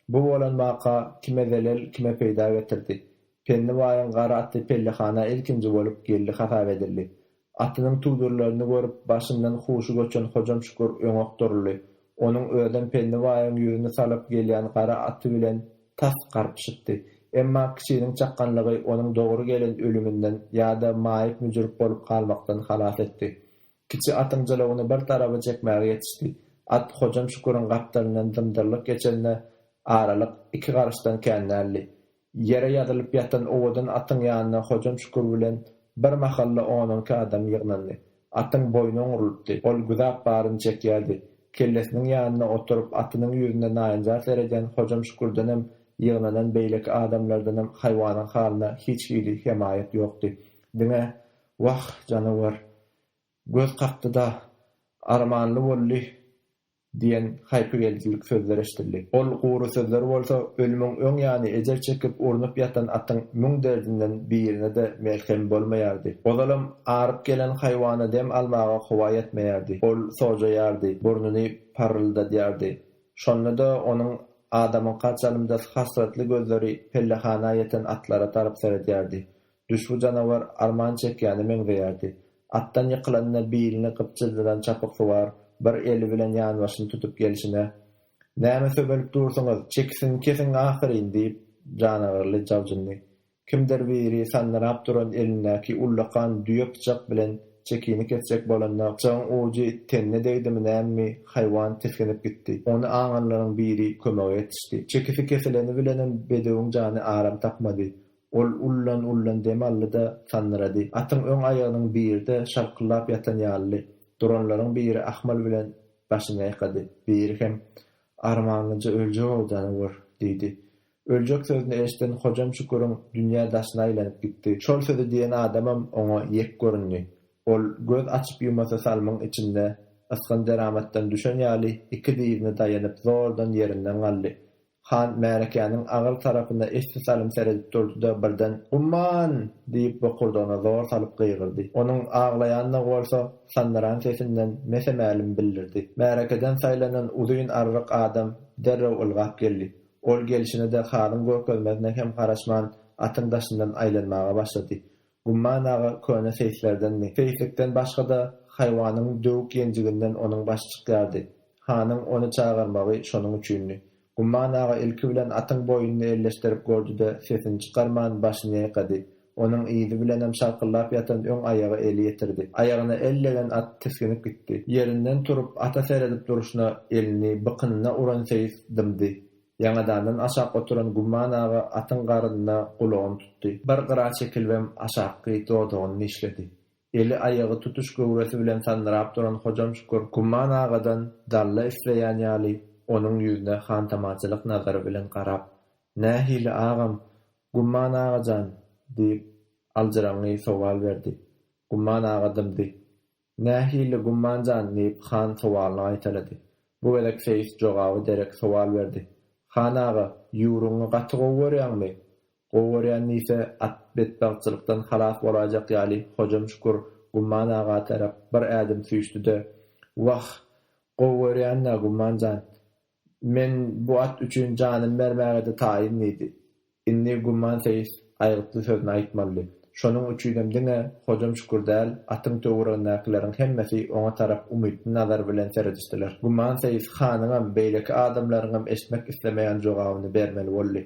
Bu bolan waka kime zelel kime peýda getirdi. Penni waýyň gara atly pellehana ilkinji bolup geldi hasap edildi. Atynyň tuýdurlaryny görüp başyndan huşy göçen hojam şükür öňe duruldy. Onuň öýden penni waýyň ýüzüne salyp gelýän gara aty bilen tas garpyşypdy. Emma kişiniň çakkanlygy onuň dogry gelen ölümünden ýa-da maýyp müjürip bolup galmakdan halas etdi. Kiçi atyň jalagyny bir taraba çekmäge ýetişdi. At hojam şükürün gapdalynyň dymdyrlyk geçenine aralyk iki garaşdan känäldi. Ýere ýadylyp ýatan owadan atyň ýanyna hojam şükür bilen bir mahalla 10 adam ýygnandy. Atyň boýny oňurlypdy. Ol güzap baryn çekýärdi. Kellesiniň ýanyna oturup atynyň ýüzüne naýanjar sereden hojam şükürden hem ýygnanan beýleki adamlardan hem haýwanyň halyna hiç hili hemaýet ýokdy. Diňe wah janawar göz gapdy-da armanly boldy diýen haýpygelçilik sözler eşdildi. Ol guru sözler bolsa ölümüň öň ýany ejer çekip urnup ýatan atyň müň derdinden birine de melhem bolmaýardy. Ozalam aryp gelen haýwana dem almaga howa ýetmeýärdi. Ol sojaýardy, burnuny paryldatýardy. Şonda onuň adamyň gaçalymda hasratly gözleri pellehana ýeten atlara tarap seredýärdi. Düşbü janawar arman çekýäni meňzeýärdi. Attan ýykylanyna birini gypçyldyran çapyk suwar bir eli bilen ýan başyny tutup gelişine "Näme söbelip dursaňyz, çeksin kesin ahyryn" diýip janawarly jawjyndy. Kimdir biri sanlarap duran elindäki ullakan düýek çak bilen çekini kesjek bolanda soň uji tenne degdimi näme haýwan teskenip gitdi. Onu aňanlaryň biri kömek etdi. Çekisi kesileni bilenem bedewň jany aram tapmady. Ol ullan demallyda sanrady. Atyň öň aýagynyň birinde şarkyllap ýatan ýaly. Duranlaryň biri ahmal bilen başyny ýykady. Biri hem armanyjy öljek bolýar diýdi. Öljek sözüni eşden hojam şükürüň dünýä daşyna aýlanyp gitdi. Şol sözi diýen adamam oňa ýek görünýär. Ol göz açyp ýumasa salmyň içinde asgan deramatdan düşen ýaly iki diýine daýanyp zordan ýerinden galdy. Han märekäniň agyl tarapynda eşdi salym seredip durdy-da birden "Umman!" diýip bokurdyna zor salyp gygyrdy. Onuň aglaýanyna bolsa sandaran sesinden mesemälim bildirdi. Märekeden saýlanan uzun arryk adam derrew ylgap geldi. Ol gelişine de haryn görkezmezne hem garaşman atyň daşyndan aýlanmaga başlady. Umman aga köne seýslerden seýslikden başga da haýwanyň döwük ýenjiginden onuň başı çykýardy. Hanyň onu çağırmagy şonuň üçinni. Umman aga ilki bilen atyň boýuny elleşdirip gördü-de sesini çykarman başyny ýykady. Onuň ýyzy bilen hem şarkyllap ýatan öň aýagy eli ýetirdi. Aýagyny ellegen at teskenip gitdi. Ýerinden turup ata seredip duruşuna elini bykynyna uran seýis dymdy. Ýaňadan aşak oturan Gumman aga atyň garyna gulagyny tutdy. Bir gyra çekilbem aşakky dodugyny işledi. Eli aýagy tutuş göwresi bilen sanrap duran hojam şükür Gumman agadan dalla isleýän ýaly onuň ýüzüne hantamaçylyk nazary bilen garap "Nähili agam, Gumman agajan" diýip aljyraňy sowal berdi. Gumman aga dymdy. "Nähili Gummanjan" diýip han sowalyny aýtalady. Bu welek seýis jogaby derek sowal berdi. "Han aga, ýuruňy gaty gowurýarmy?" "Gowurýan ise at betbagçylykdan halas bolajak ýaly." Hojam şükür Gumman aga tarap bir ädim süýşdi-de "Wah, gowurýan Gummanjan. Men bu at üçin janym bermäge de taýin idi." Inni Gumman seýis aýryply sözüni aýtmaly. Şonuň üçinem diňe hojam şükür däl, atyň töwrünäkiläriň hemmesi oňa tarap umytly nazar bilen seredişdiler. Gumman seýis hanyňam beýleki adamlaryňam eşitmek islemeýän jogabyny bermeli boldy.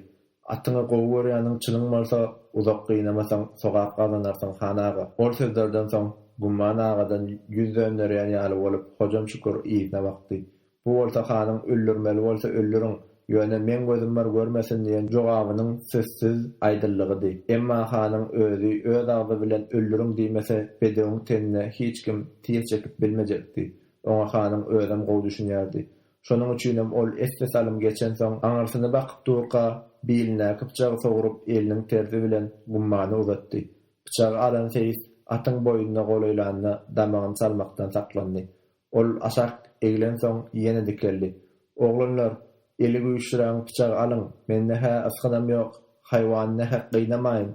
Atyňa gowurýanyň çynyň bolsa uzak gynamasaň sogak gazanarsyň hanaga. Ol sözlerden soň Gumman agadan yüz döndürýän ýaly bolup hojam şükür iýitne bakdy. Bu bolsa hanyň öldürmeli bolsa öldürüň, ýöne men gözüm bar görmesin diýen jogabynyň sözsüz aýdyllygydy. Emma hanyň özü öz agdy bilen öldürüň diýmese bedeň tenine hiç kim tiýe çekip bilmejekdi. Oňa hanyň özüm gowy düşünýärdi. Şonuň üçinem ol esde salym geçen soň aňarsyna bakyp durka biline kypçagy sogurup eliniň tersi bilen Gummany uzatdy. Bıçagy alan seýis atyň boýuna goýlanyna damagyny salmakdan saklandy. Ol aşak egilen soň ýene dikeldi. Oglanlar, eli güýşüräň bıçagy alyň, mende hä asganam ýok, haýwanyna hak gynamaýyn.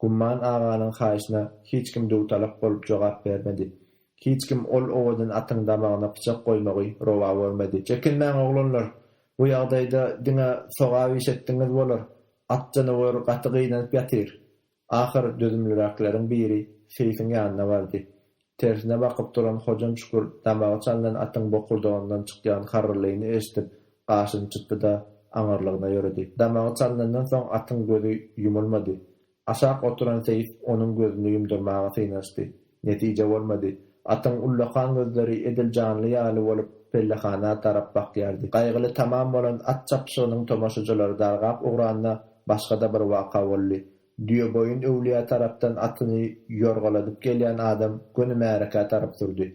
Gumman aganyň haýyşyna hiç kim dowtalak bolup jogap bermedi. Hiç kim ol owadan atyň damagyna bıçak goýmagy rowa görmedi. Çekinmäň oglanlar, bu ýagdaýda diňe sogap işetdiňiz bolar. At janawer gaty gynanyp ýatyr. Ahir dözümlüräkleriň biri Seyfiň ýanyna bardy. Tersine bakyp duran hojam şükür damagy çalan atyň bokurdağyndan çykýan harrylygyny eşitip gaşyny çykdy da aňarlygyna ýöredi. Damagy çalandan soň atyň gözi ýumulmady. Aşak oturan Seyf onuň gözüni ýumdurmaga synaşdy. Netije bolmady. Atyň ullakan gözleri edil janly ýaly bolup pellehana tarap bakýardy. Gaýgyly tamam bolan at çapşygynyň tomaşajylary dargap ugranyna başga-da bir waka boldy. Diýoboýun öwliýa tarapdan atyny ýorgaladyp gelýän adam göni märaka tarap durdy.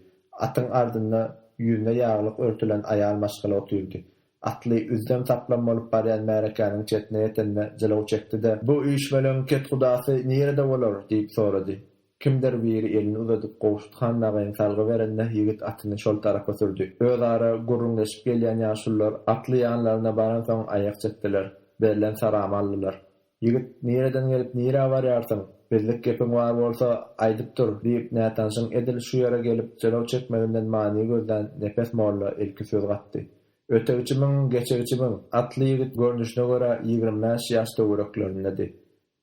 Atyň ardyna ýüzüne ýaglyk örtülen aýal maşgala otyrdy. Atly üzdem taplan bolup barýan märekanyň çetine ýetende jylaw çekdi-de "Bu iş bilen ket Hudasy nerede bolar?" diýip sorady. Kimdir biri elini uzadyp gowuşthan nagaýyn salgy berende ýigit atyny şol tarapa sürdi. Özara gurrunlaşyp gelýän ýaşullar atly ýanlaryna baran soň aýak çekdiler. Berilen saram aldylar. Ýigit nereden gelip nere barýarsyň? Bizlik gepim bar bolsa aýdyp dur diýip nätaşyň edil şu ýere gelip jalaw çekmegenden many gözden nepes molla ilki söz gatdy. Ötegiçimiň, geçegiçimiň atly ýigit görnüşine görä 25 ýaşda öwreklerinde.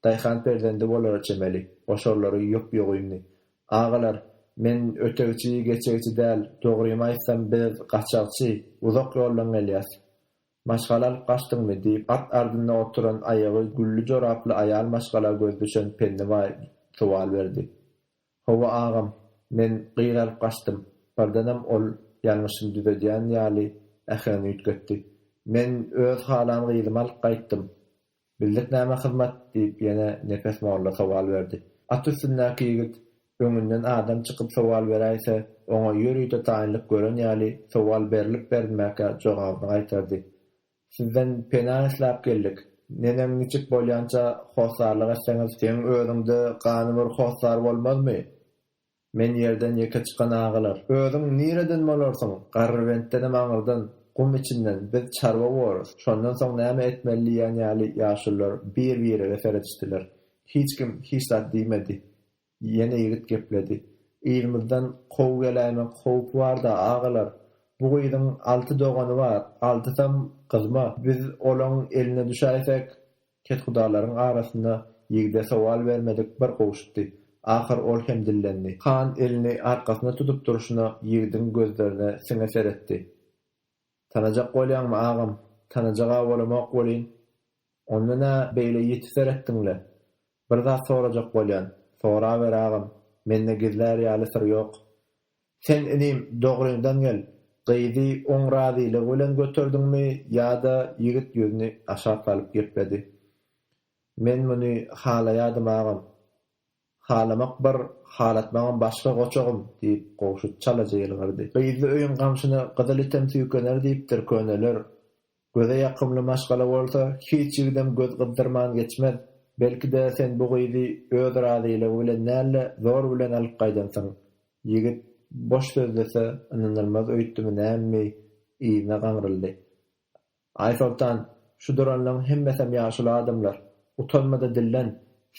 Daýhan perdendi bolar çemeli. Oşorlary ýop ýogyny. Agalar, men ötegiçi geçegiçi däl, dogrymy aýtsam biz gaçakçy, uzak ýoldan gelýäs. Maşgalal gaçdyňmy diýip at ardyna oturan aýagy güllü joraply aýal maşgala göz düşen pendiway suwal berdi. "Howa agam, men gyýralyp gaçdym. Bardanam ol ýalňyşymy düzelýän ýaly ähäni ütgetdi. Men öz halamy gyýdym alyp gaýtdym. Bildik näme hyzmat?" diýip ýene nepes molla suwal berdi. At üstündäki ýigit öňünden adam çykyp suwal beräýse, oňa ýörüýde taýynlyk gören ýaly suwal berilip bermäke jogabyny aýtardy. "Sizden pena islap geldik. Nenem niçip bolýança hosarlyk etseňiz, sen özüňde gany bir hosar bolmazmy? Men ýerden ýeke çykan agalar. Özüň nireden bolarsyň? Garrywentden maňyrdan, gum içinden biz çarwa bolurys. Şondan soň näme etmeli diýen ýaly ýaşullar bir-birine seredişdiler. Hiç kim hiç zat diýmedi. Ýene ýigit gepledi. "Ýerimizden gow geläme, howp bar da agalar. Bu gyzyň 6 dogany bar. 6 tam gyzma. Biz olaň eline düşäýsek, ket Hudalaryň arasynda ýigide sowal bermedik bir gowuşdy." Ahir ol hem dillendi. Han elini arkasyna tutup duruşuna ýigdiň gözlerine siňe seretdi. "Tanajak bolýanmy agam? Tanajaka bolamak bolýan. Ondan beýle ýeti seretdiňle. Bir zat sorajak bolýan. Sora ber agam. Mende gizler ýaly syr ýok. Sen inim dogryňdan gel. Gyzy oň razylyk bilen götürdingmi ýa-da?" Ýigit ýüzüni aşağı salyp gepdi. "Men muny halaýadym agam. Halamak bir, halatmagam başga goçagym" diýip gowşup çalaja ýylgyrdy. "Gyzy öýün gamşyny gyzyl item süýkener diýipdir köneler. Göze ýakymly maşgala bolsa hiç ýigdem göz gyzdyrman geçmez. Belki de sen bu gyzy öz razylygy bilen näle zor bilen alyp gaýdansyň." Ýigit boş sözlese inanılmaz öýtdimi näme iýne gaňryldy. "Aý Sultan, şu duranlaryň hemmesem ýaşul adamlar. Utanmada dillen.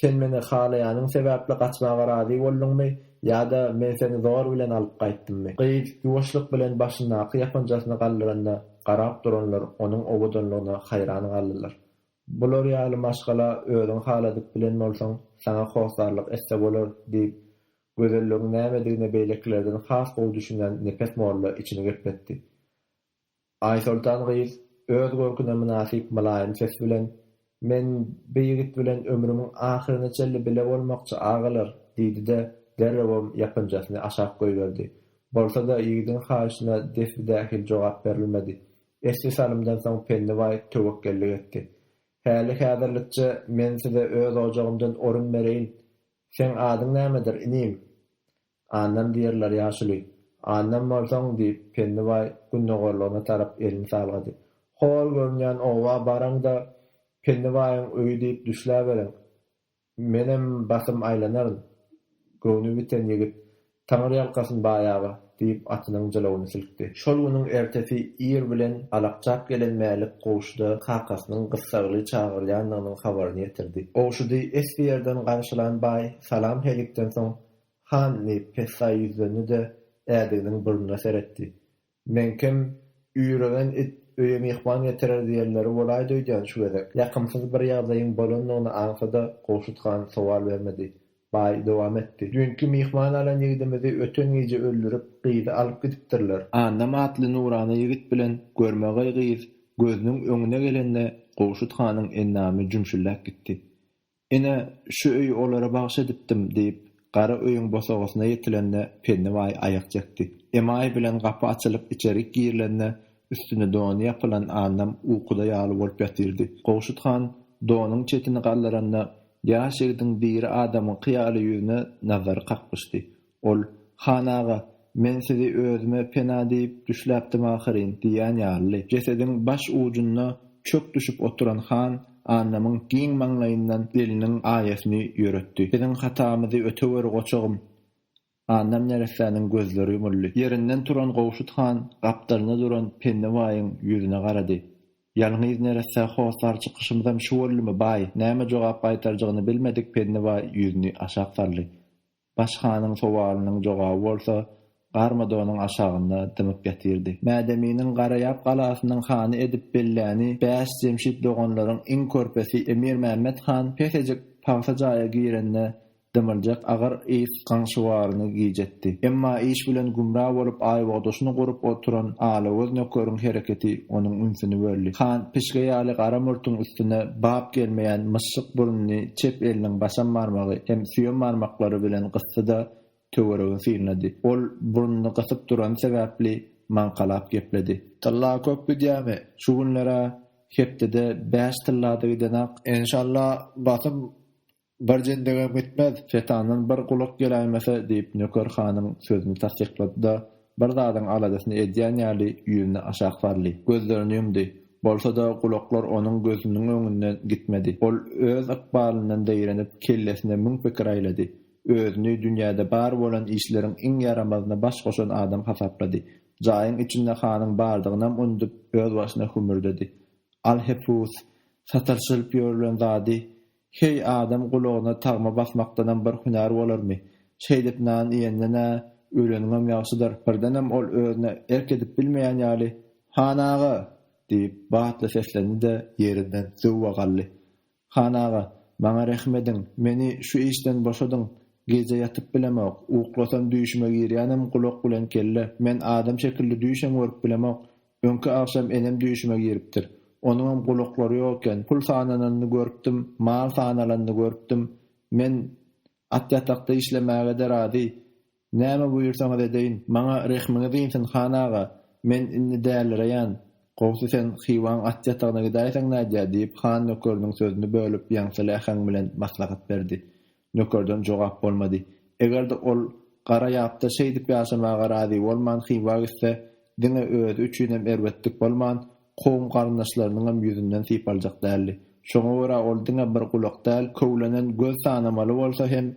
Sen meni halaýanyň sebäpli gaçmaga razy boldyňmy ýa-da men seni zor bilen alyp gaýtdymmy?" Gyz ýuwaşlyk bilen başyny ýapanjasyna galdyranda garap duranlar onuň owadanlygyna haýran galdylar. Bular ýaly maşgala özüň haladyk bilen bolsaň, sana howsarlyk etse bolar diýip gözelligiň nämedigine beýleklerden has gowy düşünen Nepes molla içine gepletdi. Aýsultan Gyýys öz gorkuna münasip malaýym ses bilen men beýigit bilen ömrümiň ahyryna çelli bile bolmakça agalar diýdi-de derrewam ýapynjasyny aşak goýberdi. Bolsa da ýigidin haýyşyna desbidähil jogap berilmedi. Esli salymdan soň Pennyway töwekkellik etdi. Häli häzirlikçe men size öz ojagymdan orun bereýin. Sen adyň nämedir inim? Annam diýerler ýaşuly. Annam bolsaň diýip Pennyway günnogorlaryna tarap elini salgady. Hol görünýän owa baraň da Pennywaýyň öýü diýip düşläberiň. Menem basym aýlanaryn. Göwnü biten ýigit taňry ýalkasyny baýaga diýip atynyň jalawyny silkdi. Şol güniň ertesi ýer bilen alaqçap gelen mälik goşdy, kakasynyň gyssaly çagyrýanlygynyň habaryny ýetirdi. Oşudy esli ýerden garşylan baý salam helikden soň han Nepesa ýüzüni de ädiginiň burnuna seretdi. Men kim ýüregen öýe mehman getirer diýerleri bolay duýdan şu gezek. Ýakymsyz bir ýagdaýyň bolanyny aňsada goşutgan sowal bermedi. Baý dowam etdi. Dünkü mehman alan ýigidimizi öten gece öldürip gyýdy alyp gidipdirler. Annam atly nurany ýigit bilen görmegi Gyýys gözüniň öňüne gelende goşuthanyň ennamy jümşüllek gitdi. Ene şu öýü olara bagş edipdim diýip gara öýüň bosagysyna ýetilende Pennyway aýak çekdi. Emay bilen gapy açylyp içeri girilende üstüne dony ýapylan annam uykuda ýaly bolup ýatyrdy. Goşuthan donyň çetini gallaranda ýaşygydyň biri adamyň kyýaly ýüzüne nazar kakpyşdy. Ol hanaga men sizi özüme pena diýip düşläpdim ahyryn diýen ýaly. Jesediň baş ucuna çök düşüp oturan han annamyň giň maňlaýyndan diliniň aýasyny ýöretdi. Senin hatamyzy ötewer goçagym. Annam näresäniň gözleri ýumuldy. Ýerinden turan Gowşuthan gapdaryna duran Pennywaýyň ýüzüne garady. Ýalňyz näresä howsar çykyşymdan şu bolmy baý, näme jogap aýtarjagyny bilmedik Pennyway ýüzüni aşak sarly. Başhanyň sowalynyň jogaby bolsa, garmadonyň aşagynda dymyp ýatyrdy. Mädeminiň garaýap galasynyň hany edip belläni bäş jemşit doganlaryň iň körpesi Emir Mämmed han pesejik pawsajaýa girende dymyljak agar eýs gaňşywaryny giýjetdi. Emma iş bilen gumra bolup aýwagdaşyny gorup oturan alawaz nökörüň hereketi onuň ünsüni böldi. Han pişge ýaly gara murtyň üstüne bap gelmeýän mysyk burunny çep eliniň başan marmagy hem süýen marmaklary bilen gysdyda töweregi silnedi. Ol burunny gysyp duran sebäpli manqalap gepledi. Talla köp gidýämi? Şu günlere hepde 5 tillady gidenak. Inşallah batym bir jendege bitmez. Şetanyň bir gulak gelämese diýip nöker hanyň sözüni tasdiklady da bir zadyň aladasyny edýän ýaly ýüzüne aşak sarly. Gözlerini ýumdy. Bolsa da gulaklar onuň gözüniň öňünden gitmedi. Ol öz akbalyndan deýrenip kellesine müň pikir aýlady. Özüni dünýäde bar bolan işleriň iň ýaramazyna baş goşan adam hasaplady. Jaýyň içinde hanyň bardygynam undup öz başyna hümürdedi. Al-Hepus satarşylyp ýörlen zady hey adam gulagyna tagma basmakdan bir hünär bolarmy? Şeýdip nan ýenine öýrenmem ýaşydyr. Birdenem ol özüne erkedip bilmeýän ýaly hanaga diýip batly seslendi-de ýerinden zöwwa galdy. Hanaga, maňa rahmediň, meni şu işden boşadyň. Gece yatıp bilemek, uyklasam düýşime girýänem gulak bilen kelle. Men adam şekilli düýşem görüp bilemek. Öňkü akşam enem düýşime giripdir. Onuň gulaklary ýokken, pul sananyny görüpdim, mal sananyny görüpdim. Men atyatakda işlemäge de rady. Näme buyursaňyz edeýin, maňa rahminiz diýsin hanaga. Men inni dälirýän. Gowsy sen hywan atyatagyna gidaýsaň näde diýip han nökörniň sözüni bölüp ýaňsyly ähäň bilen maslahat berdi. Nökörden jogap bolmady. Egerde ol gara ýapda şeýdip ýaşamaga rady bolman hywa ise diňe özü üçin hem erwetdik bolman gowum garyndaşlarynyň hem ýüzünden sypaljak däldi. Şoňa görä ol diňe bir gulak däl, köwlenen göz sanamaly bolsa hem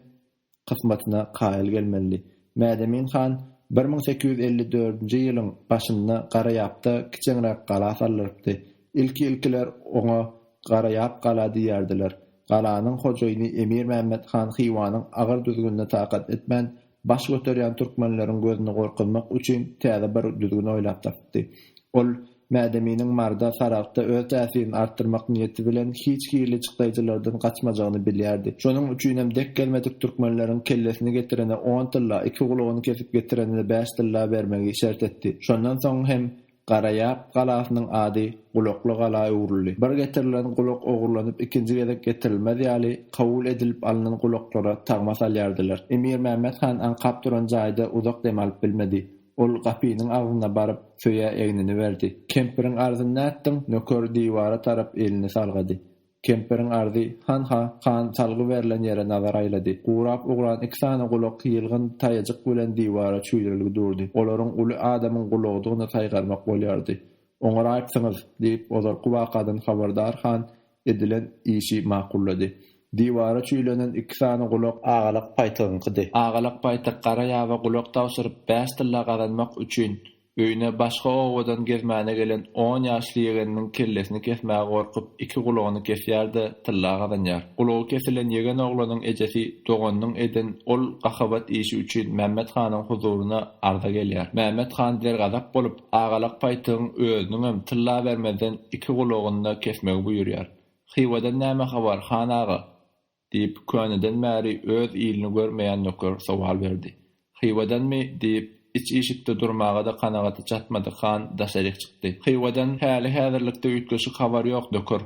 kysmatyna gaýyl gelmeli. Mädemin han 1854-nji ýylyň başynda gara ýapda kiçiňräk gala sallypdy. Ilkiler oňa gara ýap gala diýerdiler. Galanyň hojaýyny Emir Mämmed han Hywanyň agyr düzgünine takat etmän baş göterýän türkmenleriň gözüne gorkulmak üçin täze bir düzgün oýlap tapdy. Ol Mädeminiň marda Saragda öz täsirini artdyrmak niýeti bilen hiç hili çykdyjylardan gaçmajagyny bilýärdi. Şonuň üçin hem dek gelmedik türkmenleriň kellesini getirene 10 tylla, 2 gulagyny kesip getirene 5 tylla bermegi şert etdi. Şondan soň hem Garayap galasynyň ady Gulokly gala öwrüldi. Bir getirilen gulok ogurlanyp ikinji gezek getirilmedi ýaly kabul edilip alynan guloklara tagma salýardylar. Emir Mehmet Han aňkap duran jaýda uzak dem alyp bilmedi. Ol gapynyň agyna baryp köýe egnini berdi. Kempiriň arzyny nätdiň? Nökör diwara tarap elini salgady. Kempiriň ardy han salgy berilen ýere nazar aýlady. Gurap ogran iki sany gulok ýylgyn taýajyk bilen diwara çüýdirilip durdy. Olaryň uly adamyň gulogdygyna taýgarmak bolýardy. Oňra aýtsaňyz diýip ozarky wakadan habardar han edilen işi makullady. Diwara çüýlenen iki sany gulok agalyk paýtygynky. Agalyk paýtyk gara ýawa gulok tawşyryp 5 tylla gazanmak üçin öýüne başga owadan gezmäne gelen 10 ýaşly ýegeniniň kellesini kesmäge gorkup 2 gulagyny kesýärdi, tylla gazanýar. Gulagy kesilen ýegen oglanyň ejesi doganyň eden ol gahabat işi üçin Mehmet Hanyň huzuruna arda gelýär. Mehmet Han dergazap bolup agalyk paýtygyň özüniň hem tylla bermeden 2 gulagyny kesmegi buýurýar. Hywadan näme habar Han aga? Diýip köneden märi öz ýylny görmeýän nöker sowal berdi. Hywadanmy diýip iç işitde durmaga da kanagaty çatmady. Han daşaryk çykdy. Hywadan häli häzirlikde üýtgeşik habar ýok nöker.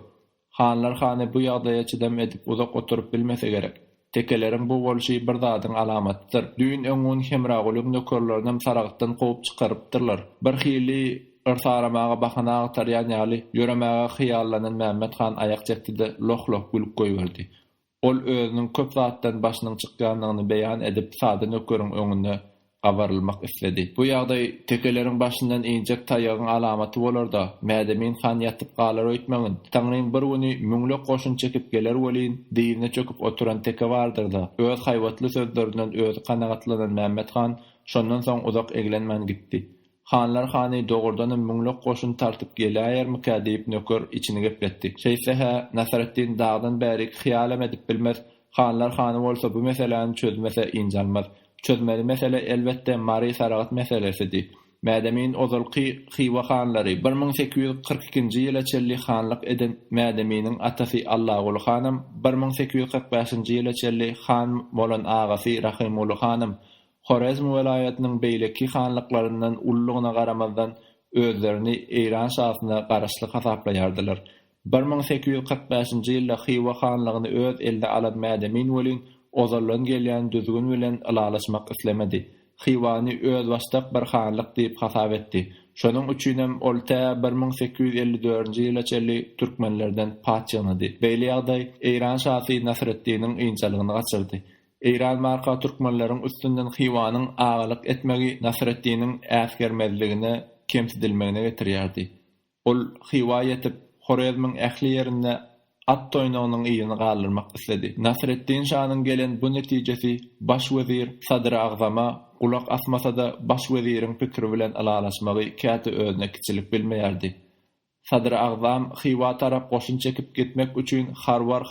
Hanlar hany bu ýagdaýa çydam edip uzak oturup bilmese gerek. Tekeleriň bu bolşy bir zadyň alamatydyr. Düýün öňün hemraglyk nökerleriniň Saragdan gowy çykarypdyrlar. Bir hili ırtaramaga bahana agtarýan ýaly ýöremäge hyýallanan Mehmet Han ayak çekdi-de loh gülüp goýberdi. Ol özüniň köp zatdan başynyň çykýanlygyny beýan edip sady nökeriň öňünde awarylmak istedi. Bu ýagdaý tekeleriň başyndan injek taýagyň alamaty bolar-da. Mädemin Han ýatyp galar öýtmeňin. Taňryň bir güni müňlek goşun çekip geler welin diýine çöküp oturan teke bardyr-da. Öz haýwatly sözlerinden özü kanagatlanan Mehmet Han şondan soň uzak eglenmän gitdi. Hanlar hany dogurdan müňlek goşun tartyp gelýärmi diýip nöker içini gepletdi. Şeýse Nasreddin dağdan bäri hyýalam edip bilmez. Hanlar hany bolsa bu meseleni çözmese injalmaz. Çözmeli mesele elbette Mari Saragat meselesidir. Mädemin ozalky Hywa hanlary 1842-nji ýyla çelli hanlyk eden Mädeminiň atasy Allahuly hanym 1845-nji ýyla çelli han bolan agasy Rahimuly hanym Horezm welaýatynyň beýleki hanlyklaryndan ullugyna garamazdan özlerini Eýran şahyna garaşly hasaplaýardylar. 1845-nji ýylda Hywa hanlygyny öz elde alan Mädemin welin ozallan gelýän düzgün bilen alalaşmak islemedi. Hywany öz başdak bir hanlyk diýip hasap etdi. Şonuň üçin hem ol 1854-nji ýyla çelli türkmenlerden paçynydy. Beýle ýagdaý Eýran şahy Nasreddiniň ýynçalygyny gaçyrdy. Eýran marka türkmenleriň üstünden Hywanyň agalyk etmegi Nasreddiniň äsgermezligine kemsidilmegine getirýärdi. Ol Hywa ýetip Horezmiň ähli ýerine at toýnagynyň ýygyny galdyrmak istedi. Nasreddin şanyň gelen bu netijesi baş wezir Sadr Agzama ulak asmasa-da baş weziriň pikri bilen alalaşmagy käte özüne kiçilik bilmeýärdi. Sadr Agzam Hywa tarap goşun çekip gitmek üçin harwar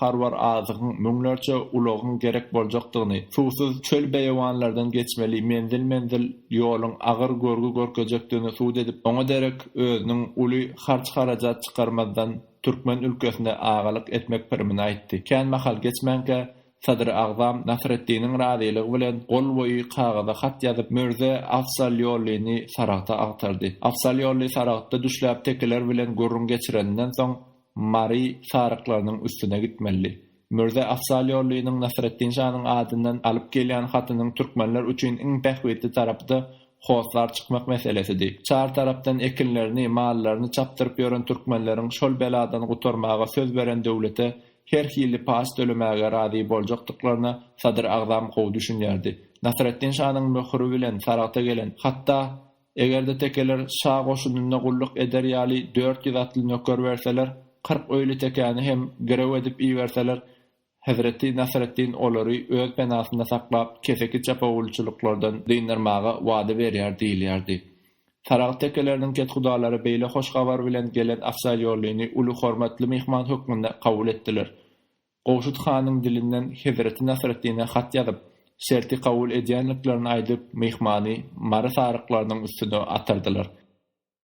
azygyň müňlerçe ulagyň gerek boljakdygyny, suwsuz çöl beýwanlardan geçmeli menzil ýoluň agyr görkezekdigini suwd edip, oňa derek özüniň uly harç harajat çykarmazdan Türkmen ülkesine agalyk etmek pirimini aýtdy. Kän mahal geçmänke Sadr Agzam Nasreddiniň razylygy bilen gol boýy kagaza hat ýazyp Mirze Afzal ýolyny Saragda agtardy. Afzal ýoly Saragda düşläp tekeler bilen gurrun geçirenden soň Mari Saraklarynyň üstüne gitmeli. Mirze Afzal ýolynyň Nasreddin şanyň adyndan alyp gelýän hatynyň türkmenler üçin iň bähwetli tarapda hoslar çykmak meselesidir. Çar tarapdan ekinlerini, mallaryny çapdyryp ýören türkmenleriň şol beladan gutarmaga söz beren döwlete her hili pas tölemäge razy boljakdyklaryna Sadr Agzam gowy düşünýärdi. Nasreddin şanyň möhürü bilen Saragda gelen, hatda egerde tekeler şah goşunyna gulluk eder ýaly 400 atly nöker berseler, 40 öýli tekeni hem gerew edip iýerseler, Hazreti Nasreddin olary öz penasynda saklap keseki çapawulçylyklardan dynarmaga wada berýär diýilýärdi. Sarag tekeleriniň ket hudalary beýle hoş habar bilen gelen Afzal ýolyny uly hormatly mehman hökmünde kabul etdiler. Gowşut hanyň dilinden Hazreti Nasreddin'e hat ýazyp, şerti kabul edýänliklerini aýdyp mehmany Mari Saraklarynyň üstüne atyrdylar.